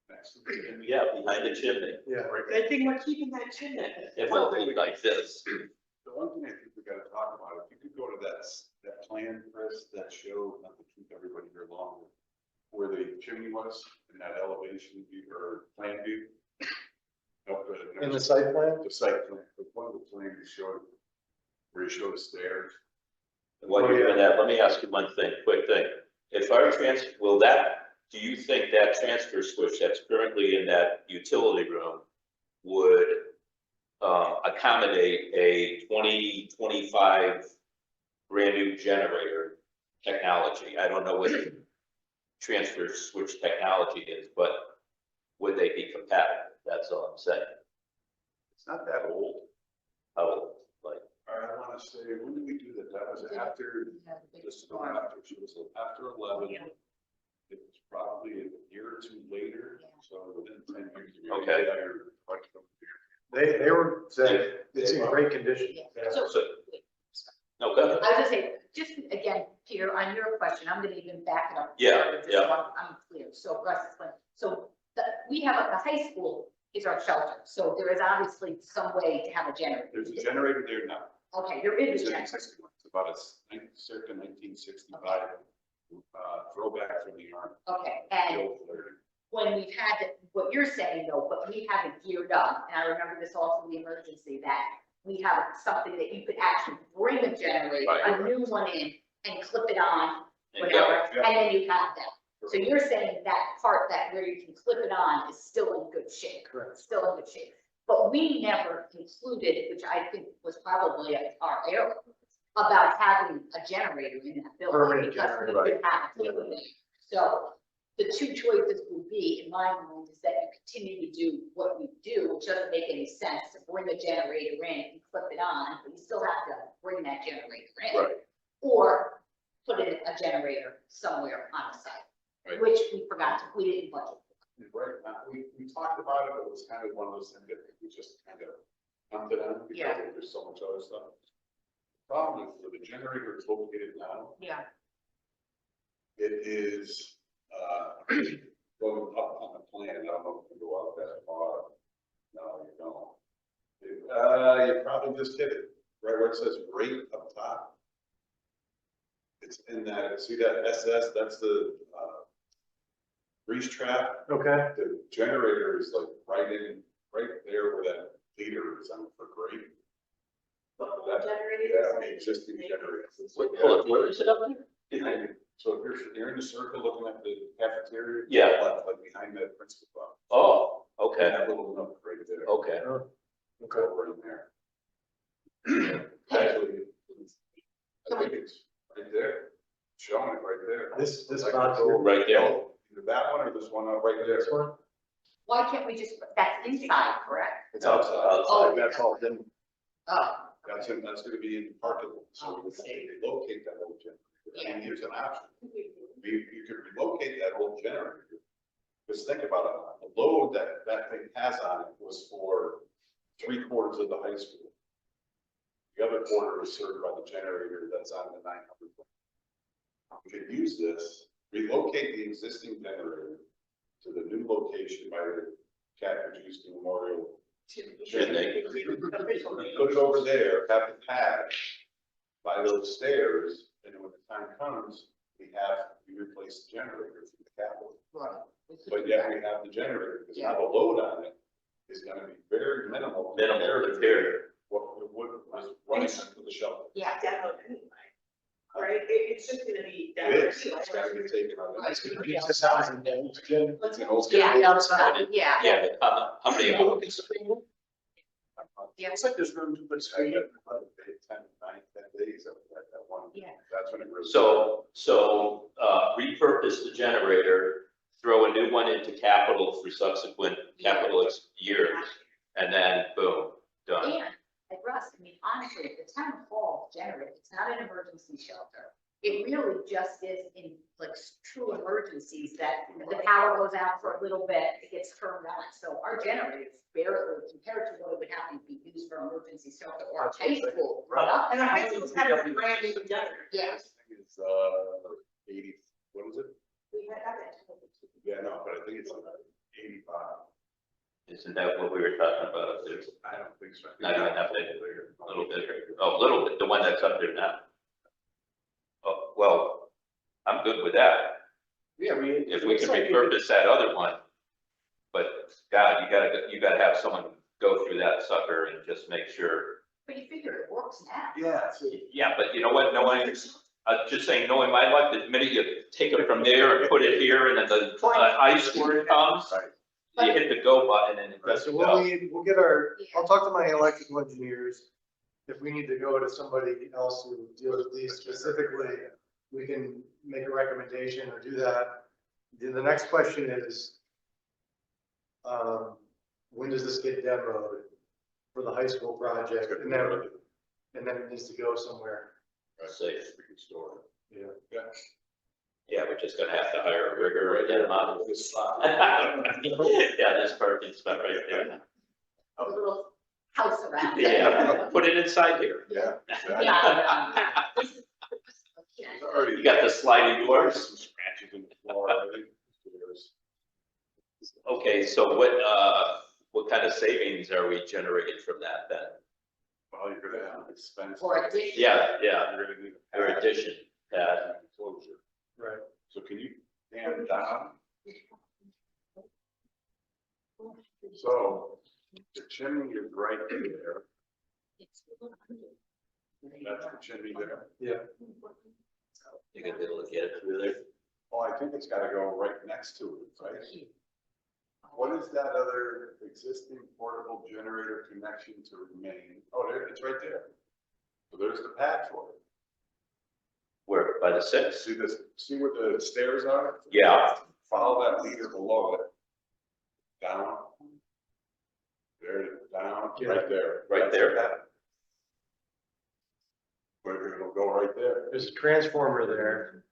next to the. Yeah, behind the chimney. Yeah. Right. Good thing we're keeping that chimney. It will be like this. The one thing I think we gotta talk about, if you could go to that plan, Chris, that showed, not to keep everybody here long, where the chimney was in that elevation view or plan view. In the site plan? The site plan, but one of the plans you showed, where you showed the stairs. While you're doing that, let me ask you one thing, quick thing. If our do you think that transfer switch that's currently in that utility room would accommodate a 2025 brand new generator technology? I don't know what the transfer switch technology is, but would they be compatible? That's all I'm saying. It's not that old. Oh, like, I wanna say, when did we do that? That was after, just after, she was after 11. Yeah. It was probably a year or two later, so within 10 years. we Okay. retired quite a few They were saying it's in great condition. Yeah. So, no, go ahead. I was gonna say, just again, Peter, on your question, I'm gonna even back it up. Yeah, further, just yeah. so I'm clear. So Russ explained. So we have, the high school is our shelter. So there is obviously some way to have a generator. There's a generator there now. Okay, there is It's a an generator. existing one. It's about circa 1965 throwback from the Army. Okay, and Built there. when we've had, what you're saying though, but we haven't geared up, and I remember this also in the emergency, that we have something that you could actually bring a generator, Right. a new one in, and clip it on, And go. whatever, yeah. and then you have that. So you're saying that part that where you can clip it on is still in good shape? Correct. Still in good shape. But we never included, which I think was probably our error, about having a generator in that building. Permanent because we generator, could have it there. So the two choices would be, in my mind, is that you continue to do what you do, which doesn't make any sense to bring a generator in and clip it on, but you still have to bring that generator in. Right. Or put in a generator somewhere on the site. Right. which we didn't budget. Right, we talked about it, but it was kind of one of those things that we just kind of punted on because Yeah. there's so much other stuff. Problem is, where the generator is located now, Yeah. it is, going up on the plan, I don't know if you can go up that far. No, you don't. You probably just hit it, right where it says rate up top. It's in that, see that SS, that's the, grease trap. Okay, The generator is like right there where that leader is on for grade. But the That- generator. Yeah, the existing generator. Where is it up there? Behind you. So if you're in the circle looking at the cafeteria. Yeah. Left, like behind that principal box. Oh, okay, That little nook right there. okay. It's over in there. Actually, I think it's right there, showing it right there. this Like box the here, door- Right there. Either that one or this one right there. this one? Why can't we just, that's inside, correct? It's outside. Oh. That's all, then, Oh. That's gonna be in the parking lot, so we can relocate that old generator. And here's an option, you could relocate that old generator. Just think about it, the load that thing has on it was for 3/4 of the high school. The other quarter is served by the generator that's on the 900. We could use this, relocate the existing generator to the new location by the Catherine Houston Memorial. Should they? Put it over there, have the pad by those stairs, and then when the time comes, we replace the generator from the capital. Right. But yet we have the generator, because now the load on it is gonna be very minimal. Minimal compared. What was running into the shelter. Yeah. Demo anyway, right? It's just gonna be. It is, it's gotta be taken out. it's gonna be just housing, then, Jim. It's an old. Yeah, outside. yeah. Yeah, but how many of them? Yeah. Looks like there's room to put I screen. got 10 days of that one. Yeah. That's when it really. So, repurpose the generator, throw a new one into capital for subsequent capital years, and then boom, done. And, like Russ, I mean, honestly, the town hall generator, it's not an emergency shelter. It really just is in like true emergencies that if the power goes out for a little bit, it gets turned on. So our generator is barely compared to what it would have to be used for emergency shelter or a high school. And our high school's kind of a brand new generator. Yeah. This thing is, 80, what is it? We had that. Yeah, no, but I think it's like 85. Isn't that what we were talking about up there? I don't think so. Not even that big, a little bit, oh, a little bit, the one that's up there now. Oh, well, I'm good with that, Yeah, I mean. if we can repurpose that other one. But God, you gotta have someone go through that sucker and just make sure. But you figure it works now. Yeah. Yeah, but you know what, knowing, just saying, knowing my luck, the minute you take it from there and put it here and then the ice squirt comes, Right. you hit the go button and it Right, does so go. we'll get our, I'll talk to my electrical engineers. If we need to go to somebody else who deals with these specifically, we can make a recommendation or do that. Then the next question is, when does this get demoed for the high school project? And then it needs to go somewhere. Safe. We can store it. Yeah. Yeah. Yeah, we're just gonna have to hire a rigger and get him out of this spot. Yeah, this parking spot right there. A little house around it. Yeah, put it inside here. Yeah. exactly. Yeah. This is- yeah. It's already You got the sliding Some doors. scratches in the floor already. Okay, so what kind of savings are we generating from that then? Well, you're gonna have expense. Or addition. Yeah, You're gonna need a or pad addition, and enclosure. Right. So can you hand down? So the chimney is right there. That's the chimney there. Yeah. you gonna be able to get it through there? Oh, I think it's gotta go right next to it, right? What is that other existing portable generator connection to remain? Oh, there, it's right there. So there's the pad for it. Where, by the six? See this, see where the stairs are? Yeah. Follow that leader below it. Down. There, down, right there. Right there. That's the pad. Where it'll go right there. There's a transformer there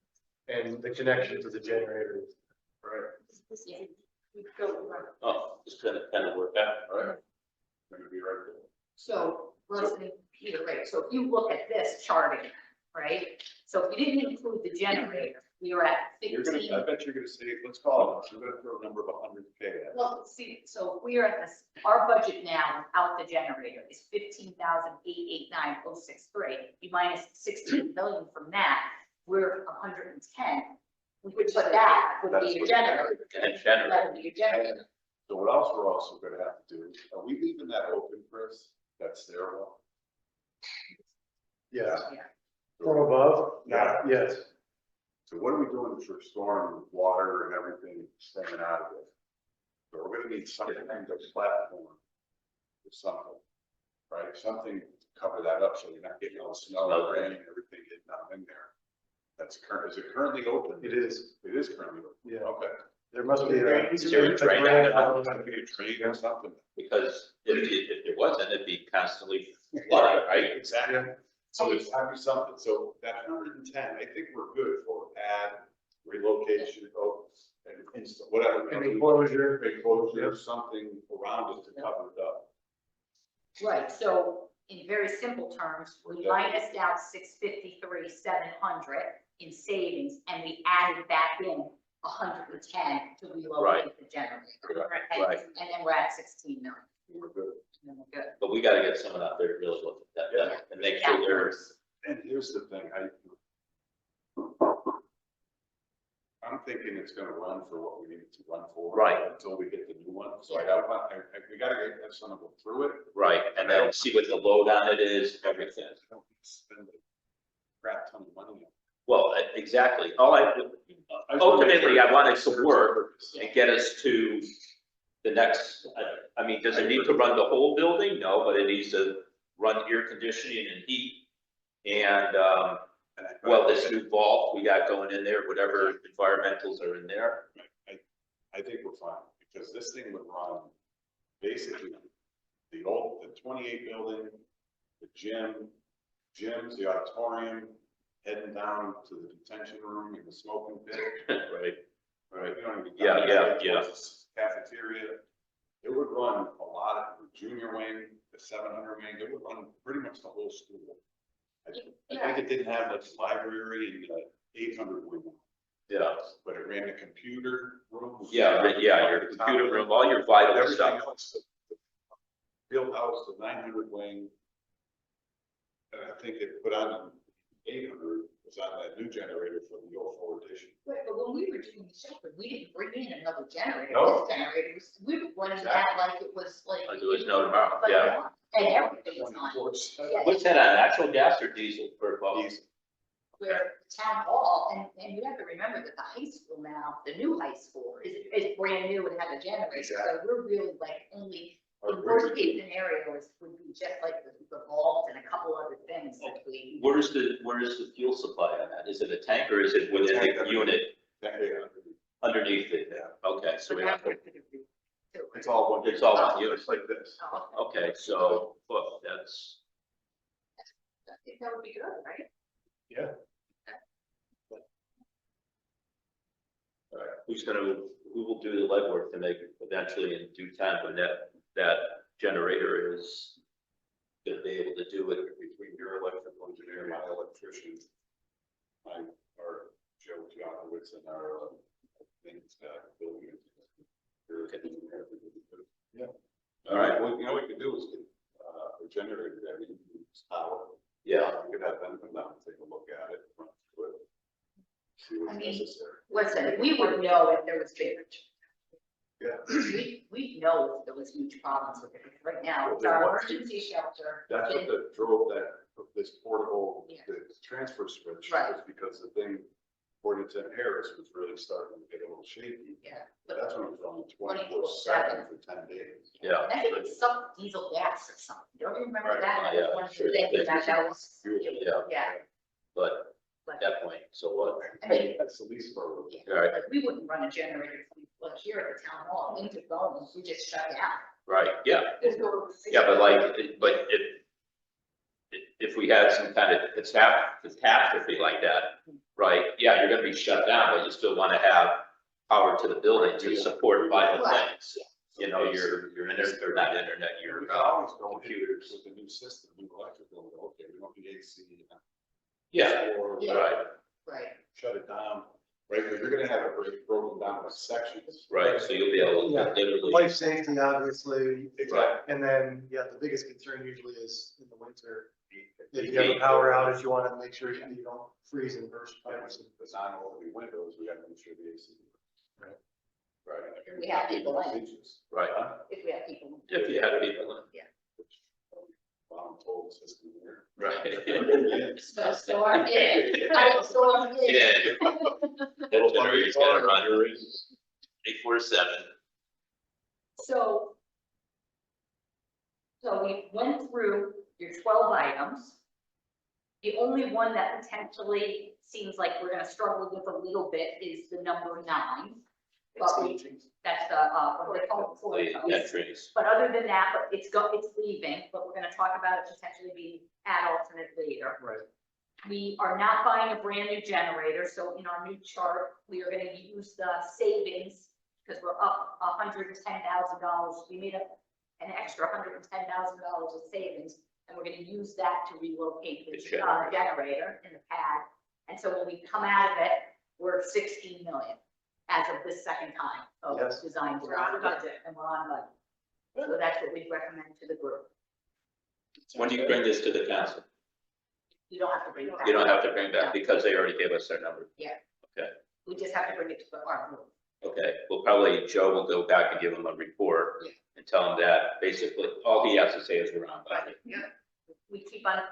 and the connection to the generator Right, Yeah. We go, Oh, just kind of work out. right. Gonna be right there. so, listen, Peter, right, so if you look at this charting, right? So if you didn't include the generator, we were at I 15. bet you're gonna say, let's call it, you're gonna throw a number of 100K at it. Well, see, so we are at this, our budget now without the generator is 15,889,063. You minus 16 million from that, we're 110. Which that would be your generator. And generator. That would be your generator. So what else we're also gonna have to do, are we leaving that open, Chris? That stairwell? Yes, Yeah. from above, Yeah. yes. So what are we doing for storm, water and everything staying out of it? So we're gonna need something, a platform or something, right? Something to cover that up so you're not getting all the snow and rain and everything getting down in there. That's current, is it currently open? It is, It is currently open. yeah. Okay. There must be a. Is there a drain grant down It's gotta be a train or something. Because if there wasn't, it'd be constantly flooding, right? Exactly. So there's gotta be something, so that 110, I think we're good for pad, relocation, and whatever. An enclosure. Enclosure, something around it to cover it up. Right, so in very simple terms, we minused out 653,700 in savings, and we added back in 110 to relocate the generator. And- Right. And then we're at 16 million, We're good. and then we're good. But we gotta get someone out there to really look at that and make sure there's, And here's the thing, I'm thinking it's gonna run for what we need it to run for. Right. Until we get the new one, so I don't want, we gotta have someone go through it. right, and then see what the load on it is, everything. I don't spend a crap ton of money on it. Well, exactly. Ultimately, I want it to work and get us to the next, I mean, does it need to run the whole building? No, but it needs to run air conditioning and heat. And, well, this new vault we got going in there, whatever environmentals are in there. I think we're fine, because this thing would run basically the 28 building, the gyms, the auditorium, heading down to the detention room and the smoking pit. Right. Right, you don't even. Yeah. Cafeteria, it would run a lot of the junior wing, the 700 wing, it would run pretty much the whole school. I think it didn't have much library in the 800 wing. Yeah, But it ran the computer room. yeah, your computer room, all your vital Everything stuff. else, the field house, the 900 wing. And I think it put on 800 was on that new generator for the 04 edition. But when we were doing the shepherd, we didn't bring in another generator. No. This generator, we were running that like it was like. Like it was no tomorrow, But yeah. And everything was on. Yeah. What's that on, natural gas or diesel for both? Diesel. Where the town hall, and you have to remember that the high school now, the new high school is brand new and has a generator. So Exactly. we're really like only, Or in worst case scenarios would be just like the vault and a couple other things that we. Where's the fuel supply on that? Is it a tank or is it within the unit underneath it? Yeah. Okay, so we have to, It's all one. It's all one unit. It's like this. Oh, okay, so, well, that's, I think that would be good, right? Yeah. who will do the legwork to make it eventually in due time when that generator is gonna be able to do it. Between your electrical engineer, my electrician, our Joe Janowitz and our, things, building. engineer. Yeah. All right. Well, you know, what we could do is get, a generator that we can use power. Yeah, We could have them come down and take a look at it. Run through it, see I what's mean, necessary. Listen, we would know if there was big. Yeah. We know if there was huge problems with it. Right now, it's Well, then our what- emergency shelter. That's what that drove this portable, Yeah. the transfer switch. Right. Was because the thing, according to Harris, was really starting to get a little shaky. Yeah. But that's when it was on 24/7 24/7 for 10 days. yeah. I think it's some diesel gas or something. Don't you remember Right. that? Yeah, One sure. thing that was. Yeah. Yeah. But at that point, so what? I mean, That's the least part. yeah, All right. like, we wouldn't run a generator like here at the town hall, into phone, we just shut down. Right, yeah, There's no- yeah, but like, if we had some kind of catastrophe like that, right, yeah, you're gonna be shut down, but you still wanna have power to the building to support vital Right. things. You know, your internet, or not internet, We your can always go computers. with the new system, new electrical, okay, we don't need AC. Yeah, Or right, Right. shut it down, right, because you're gonna have it broken down by sections. right, so you'll be able to Yeah. literally. Life safety, obviously, Right, and then, yeah, the biggest concern usually is in the winter. If you have a power outage, you want to make sure you don't freeze and burst pipes. The non-opening windows, we gotta make sure the AC. right, If we have people in, right, if we have people in. if you have people in, Total system here. right. So I'm in, I'm in. Yeah. That generator's gotta run 24/7. So we went through your 12 items. The only one that potentially seems like we're gonna struggle with a little bit is the number 9. But that's the, The entries, But other than that, it's leaving, but we're gonna talk about it potentially being ad alternate later. Right. We are not buying a brand new generator, so in our new chart, we are gonna use the savings, because we're up $110,000. We made an extra $110,000 of savings, and we're gonna use that to relocate the The generator. generator in the pad. And so when we come out of it, we're at 16 million as of this second time of Yes. design. We're on budget. And we're on budget. So that's what we recommend to the group. when do you bring this to the council? You don't have to bring it back. You don't have to bring back, because they already gave us their number. We just have to bring it to our group. Okay, well, probably Joe will go back and give him a report Yeah. and tell him that basically all he has to say is we're on budget. We keep on,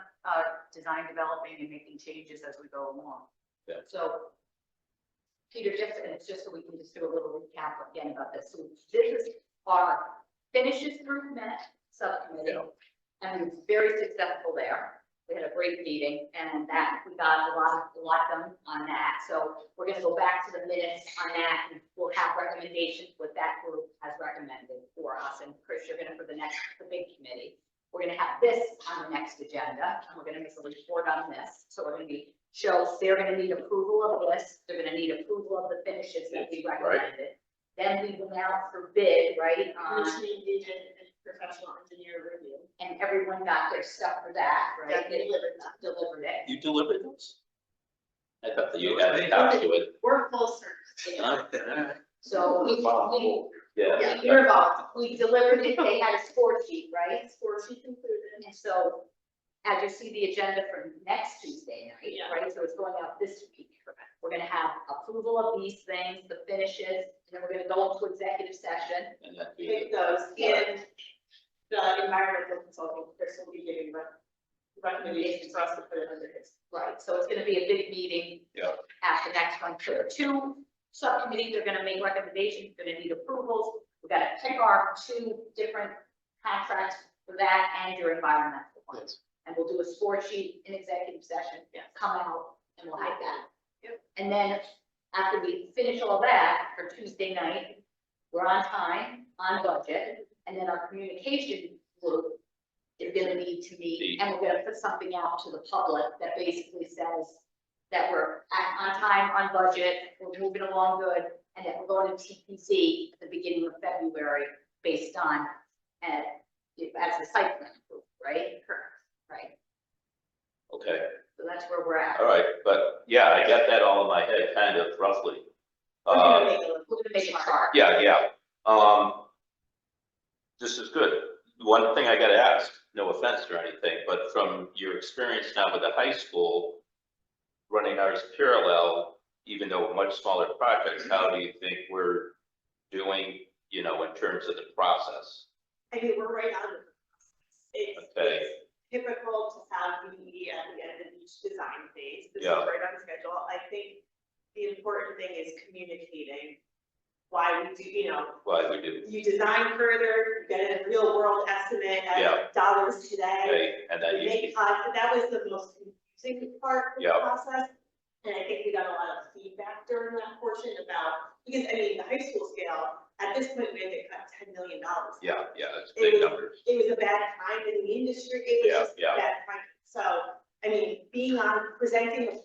design developing and making changes as we go along. Yeah. So, Peter, and it's just so we can just do a little recap again about this. So this is our finishes through minute subcommittee. Yeah. And it was very successful there. We had a great meeting, and that, we got a lot done on that. So we're gonna go back to the minutes on that, and we'll have recommendations what that group has recommended for us. And Chris, you're gonna, for the big committee, we're gonna have this on the next agenda, and we're gonna make a report on this. So we're gonna they're gonna need approval of this, they're gonna need approval of the finishes that we Right. recommended. Then we went out for bid, right, Commissioning agent and professional engineer review. and everyone got their stuff for that, right? That delivered that. Delivered it. You delivered those? I thought that you had a copy to it. We're full service. So Yeah, You're involved. we delivered it, they had a score sheet, right? Score sheet included. And so, as you see the agenda for next Tuesday night, Yeah. right, so it's going out this week. We're gonna have approval of these things, the finishes, and then we're gonna go into executive session. and then Pick those, and the environmental consulting, Chris will be giving recommendations for us to put it under his. Right, so it's gonna be a big meeting. Yeah. At the next one, so 2 subcommittees are gonna make recommendations, gonna need approvals. We gotta pick our 2 different contracts for that and your environmental one. Yes. And we'll do a score sheet in executive session, Yes. come out, and we'll have that. Yep. And then after we finish all that for Tuesday night, we're on time, on budget, and then our communication group is gonna need to meet, and we're gonna put something out to the public that basically says that we're on time, on budget, we're moving along good, and that we're going to TPC at the beginning of February based on, as a site plan, approval, right? Correct. Right, Okay, so that's where we're at. all right, but yeah, I got that all in my head kind of roughly. We're gonna make a- We're gonna make a chart. Yeah. This is good. One thing I gotta ask, no offense or anything, but from your experience now with the high school, running ours parallel, even though much smaller projects, how do you think we're doing, in terms of the process? I mean, we're right on the process. Okay. It's typical to have the media at the end of each design phase. This is Yeah. right on schedule. I think the important thing is communicating why we do, Why we do, you design further, you get a real world estimate Yeah. at dollars today. okay, and then We make you, cuts, that was the most confusing part of the Yeah. process. And I think we got a lot of feedback during that portion about, because the high school scale, at this point, we had to cut $10 million. yeah, it's big numbers. It was a bad time in the industry, it was just a Yeah. bad time. So, being on, presenting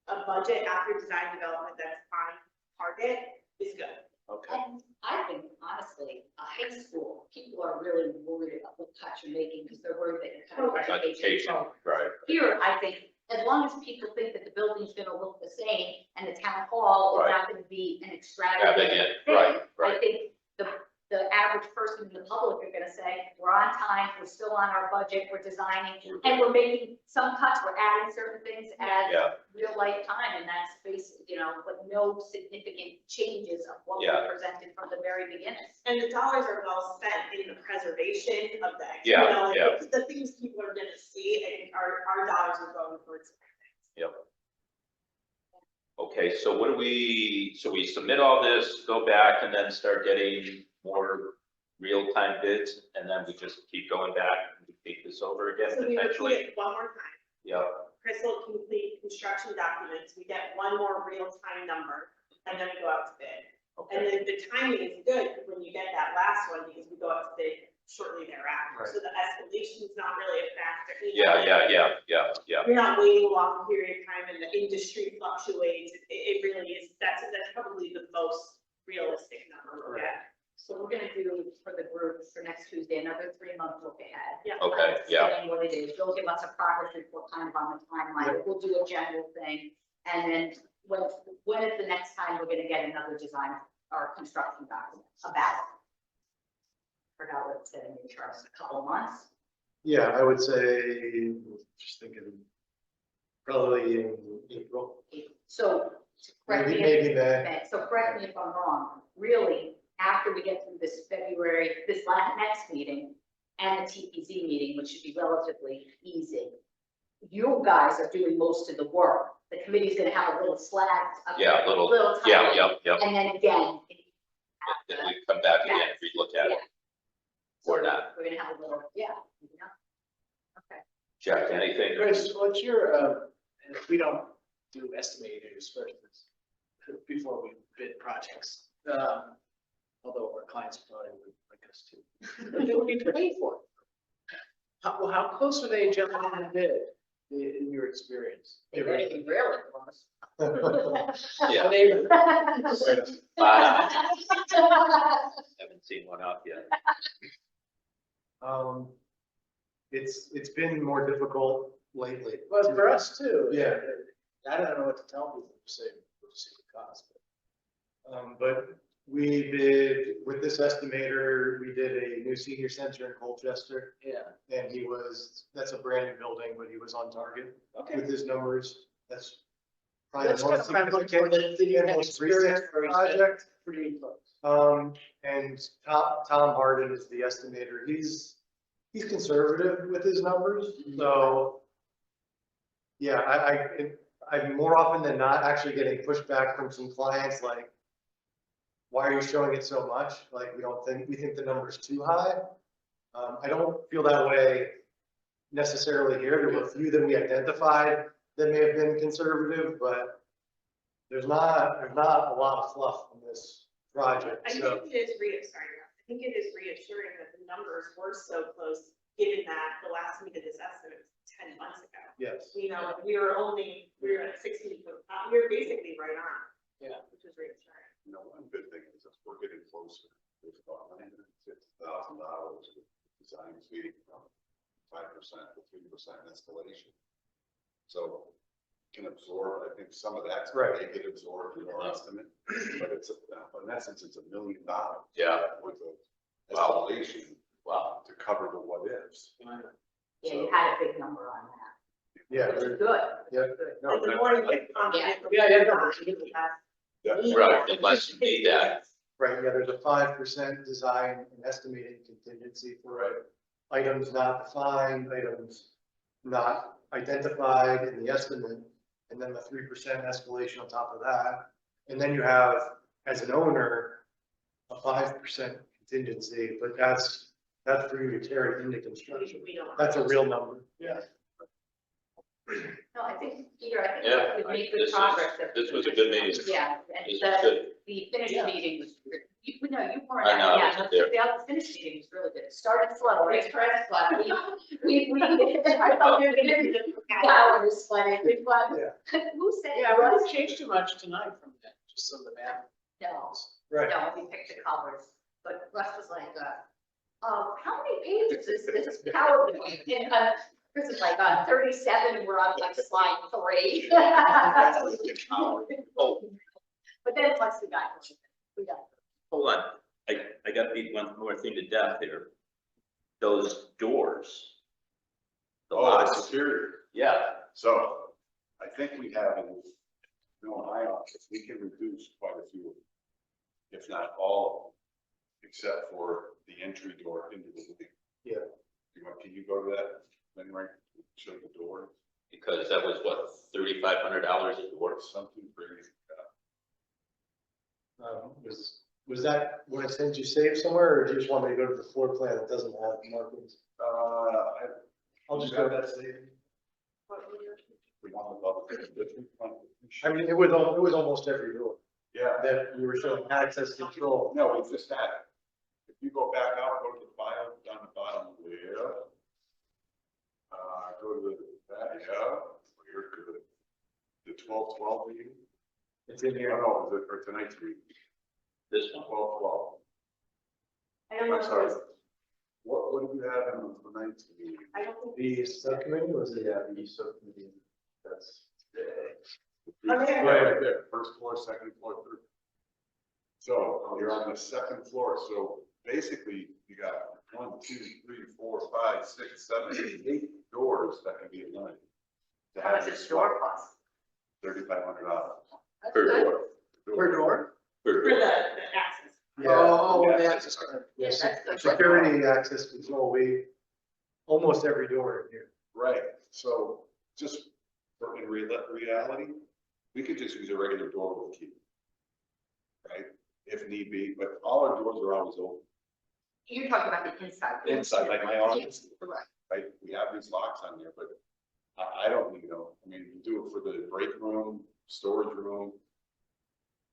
a budget after design development that's on target is good. Okay. And I think honestly, a high school, people are really worried about what cuts you're making because they're worried that you're cutting Education, right. Here, I think, as long as people think that the building's gonna look the same and the town hall is not gonna be an extravagant Extravagant, thing. right, I right. think the average person in the public are gonna say, we're on time, we're still on our budget, we're designing, and we're making some cuts, we're adding certain things as Yeah, real life time, and that's basically, you know, but no significant changes of what we Yeah. presented from the very beginning. And the dollars are well spent in the preservation of that. Yeah, You know, like, yeah. The things people are gonna see, I think our dollars are going towards. yep. Okay, so what do we, so we submit all this, go back and then start getting more real-time bids, and then we just keep going back and take this over again So we repeat potentially? it one more time. Yep, Chris will complete construction documents, we get one more real-time number, and then we go out to bid. And okay, then the timing is good when you get that last one, because we go out to bid shortly thereafter, so the escalation is not really a factor. You know, yeah, You're not waiting a long period of time and the industry fluctuates, it really is, that's probably the most realistic number we'll get. So we're gonna do for the group for next Tuesday, another 3-month look ahead. Yeah. Okay, yeah. Explaining what it is, they'll give us a progress report kind of on the timeline, we'll do a general thing. And then when is the next time we're gonna get another design or construction document about it? Forgot what it said in the trust, a couple of months. Yeah, I would say, just thinking, probably in April, So, correct maybe, me maybe if, May. okay, so correct me if I'm wrong, really, after we get through this next meeting and the TPZ meeting, which should be relatively easy, you guys are doing most of the work. The committee's gonna have a little slack. Yeah, little yeah, tiny, yep. And then again. Then we come back again, relook at it, So or not. We're gonna have a little, yeah. Okay. Jack, anything? Chris, what's your, if we don't do estimators first, before we bid projects, although our clients probably would like us to. But they would be paid for. How close are they generally to bid, in your experience? They're gonna be really close. Yeah. Are they- Haven't seen one up yet. It's been more difficult lately. Well, for us too. Yeah. I don't know what to tell people, say, we'll see the cost. But we did, with this estimator, we did a new senior center in Colchester, Yeah, and that's a brand new building, but he was on target okay. with his numbers. That's probably That's the most kind of significant and most recent project. Pretty close. And Tom Harden is the estimator. He's conservative with his numbers, so. Yeah, I'm more often than not actually getting pushback from some clients like, why are you showing it so much? Like, we think the number's too high. I don't feel that way necessarily here. There were a few that we identified that may have been conservative, but there's not a lot of fluff in this project, I so. think it is reassuring that the numbers were so close, given that the last we did this estimate was 10 months ago. Yes. You know, we were at 16, we were basically right on. Yeah. Which was reassuring. You know, one good thing is that we're getting closer. It's about $150,000 with design fee from 5% to 3% escalation. So can absorb, I think some of that's Right. they get absorbed in our estimate, but it's, in essence, it's $1 million. Yeah. With the Wow. escalation. Wow. To cover the what ifs. Yeah, you had a big number on that, Yeah, which is good. Yeah. Good. No, And the that- more you I- get confident. Yeah, yeah, no, that- Right, unless you need that. right, yeah, there's a 5% design and estimating contingency for items not defined, items not identified in the estimate, and then the 3% escalation on top of that. And then you have, as an owner, a 5% contingency, but that's for you to carry into construction. We don't. That's a real number. Yeah. No, I think, Peter, I Yeah, think we've made this good progress. this was a good meeting. Yeah, This and is good. the finish Yeah. meeting was, you weren't, I know, I yeah, wasn't there. the finish meeting was really good. It started slow, right, Chris? But I thought we were gonna do the hours, but it was, Yeah. who said? Yeah, we didn't change too much tonight from that, just some of the math. No, Right. no, we picked the colors, but Russ was like, how many pages is this PowerPoint? And Chris is like, 37, and we're on like slide 3. Oh, But then once we got, hold on, I got to beat one more thing to death here. Those doors. The Oh, locks. the security. Yeah, So I think we have, in my office, we can reduce quite a few, if not all of them, except for the entry door into the wing. Yeah. Can you go to that, then right, show the door, because that was what, $3,500 a door? something crazy. Was that what I said you saved somewhere, or do you just want me to go to the floor plan that doesn't have markings? I'll just go to that saving. We want the I mean, it was almost every door Yeah, that we were showing access control. no, we just had it. If you go back out, go to the file, down the bottom, yeah. Go to that, yeah, we're to the 12/12 meeting. It's in I here. don't know, is it for tonight's meeting? This one? 12/12. I don't know. I'm sorry. What do you have in tonight's meeting? I don't think. The subcommittee was it? the subcommittee. That's. Oh, there. Right there, first floor, second floor, third. So you're on the second floor, so basically you got 1, 2, 3, 4, 5, 6, 7, 8 doors that can be eliminated. To how have much your does door swipe, cost? $3,500. That's Per good. door. Per door? Per For door. the access. Oh, yeah. the access card. Yeah, Yes, that's good. security access control, we, almost every door in here. Right, so just for in reality, we could just use a regular door with a key. Right, if need be, but all our doors are always open. You're talking about the inside. Inside, like my office, Correct. right, we have these locks on there, but I don't, I mean, you do it for the break room, storage room,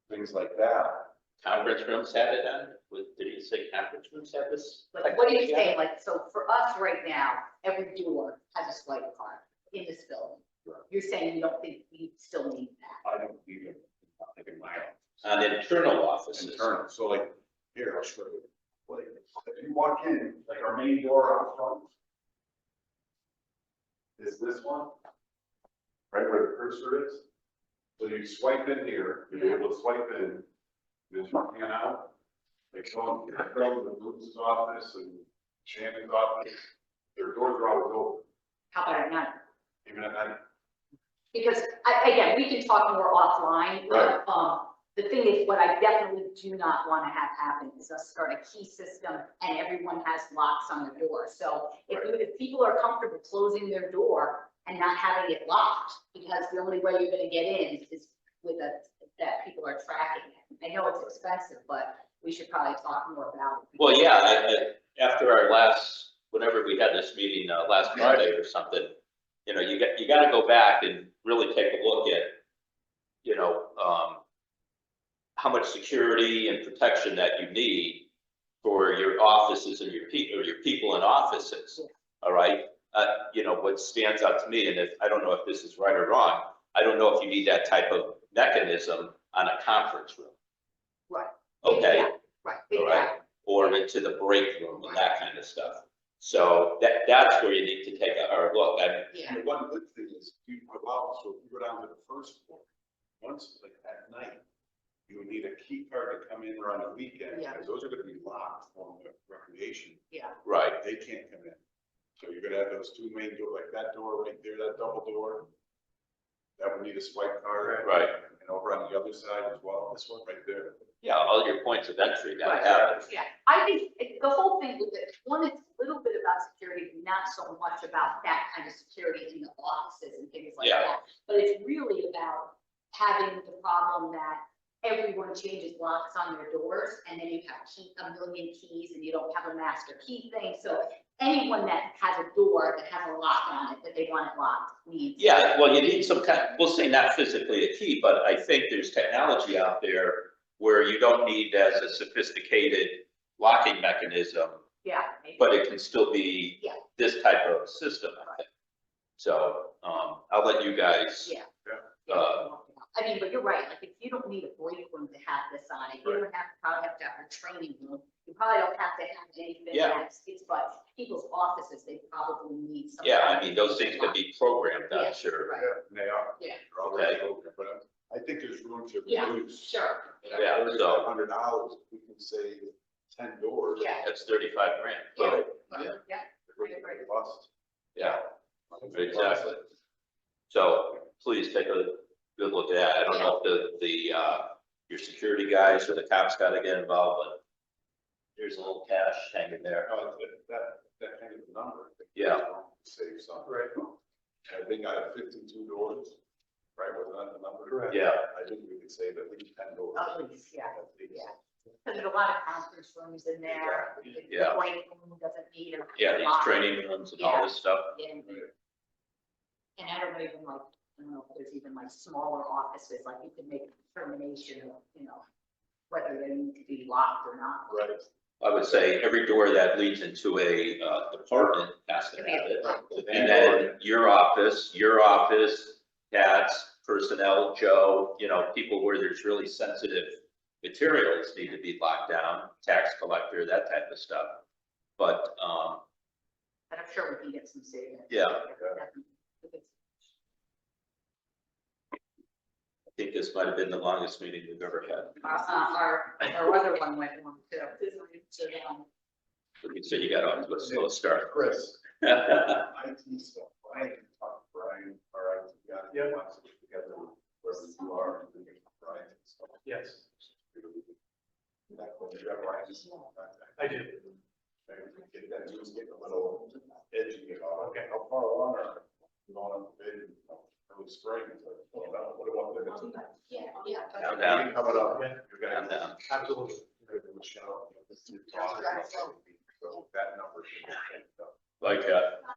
things like that. Conference rooms had it on, did you say conference rooms have this? Like, what are you saying? Like, so for us right now, every door has a swipe card in this building. Right. You're saying you don't think we still need that? I don't need it, like in my office. On internal offices. Internal, so like, here, I'll show you. Like, if you walk in, like our main door out front. Is this one? Right where the cursor is? So you swipe in here, you'll be able to swipe in, then you pan out. Like going to the Bruce's office and Shannon's office, their doors are always open, How about at night? even at night. Because again, we can talk more offline, Right. but, the thing is, what I definitely do not want to have happen is us start a key system and everyone has locks on their door. So if people are comfortable closing their door and not having it locked, because the only way you're gonna get in is with that people are tracking it. I know it's expensive, but we should probably talk more about it. Well, yeah, after our last, whenever we had this meeting, last Friday or something, you got to go back and really take a look at, how much security and protection that you need for your offices and your people in offices. All right. What stands out to me, and I don't know if this is right or wrong, I don't know if you need that type of mechanism on a conference room. Right. Okay. Exactly. Right, All right. exactly. Or into the break room and that kind of stuff. So that's where you need to take a hard look. Yeah. The one good thing is you go out, so if you go down to the first floor, once like at night, you would need a key card to come in or on the weekend, Yeah. because those are gonna be locked from the recreation. Yeah. Right. They can't come in. So you're gonna have those two main doors, like that door right there, that double door. That would need a swipe card. Right. And over on the other side as well, this one right there. Yeah, all your points of entry got Right, to happen. yeah, I think the whole thing with it, one, it's a little bit about security, not so much about that kind of security in the offices and things like Yeah. that. But it's really about having the problem that everyone changes locks on their doors, and then you have a million keys and you don't have a master key thing. So anyone that has a door that has a lock on it, that they want it locked, needs. Yeah, well, you need some kind, we'll say not physically a key, but I think there's technology out there where you don't need as a sophisticated locking mechanism, Yeah. maybe. but it can still be Yeah. this type of system, I think. So, I'll let you guys, Yeah. Yeah. I mean, but you're right, like, if you don't need a break room to have this on it, you don't probably have to have a training room. You probably don't have to have anything Yeah. that's, it's, but people's offices, they probably need some. Yeah, I mean, those things could be programmed, Yeah, I'm sure. right. Yeah, they are. Yeah. They're already open, but I think there's room to Yeah, reduce. sure, Yeah, so- $3,500, we can save 10 doors. yeah, That's 35 grand. yeah, Yeah. yeah, Really I agree. robust. Yeah, exactly. So please take a good look at that. I don't know if your security guys or the cops got to get involved, but there's a little cash hanging there. That kind of number. Yeah. Save some. Right. I think I have 52 doors, right, was that the number? Correct. Yeah, I think we could save at least 10 doors. At least, yeah, At least. yeah. Because there's a lot of conference rooms in there. The Yeah. break room doesn't need a. yeah, these locker. training rooms and all this stuff. And I don't know, even like, I don't know if there's even like smaller offices, like you could make a determination of, whether they need to be locked or not. Right. I would say every door that leads into a department has to have it. And then your office, Kat's, personnel, Joe, people where there's really sensitive materials need to be locked down, tax collector, that type of stuff. But, But I'm sure we can get some savings. Yeah. Definitely. I think this might have been the longest meeting we've ever had. Our other one went long too. Like you said, you got off to a slow start. Chris, IT stuff, Brian, talk to Brian, all right, you got it. Yeah. Let's get together, wherever you are, and get Brian and stuff. Yes, That when you got Brian. I do. Get that, just get a little edgy about, Okay. how far along are you going up the bid, early spring, what about the next? Yeah. Down. Coming up, Yeah. you're gonna. Uh, Absolutely. Michelle, this is talking about, so that number should be changed up. Like,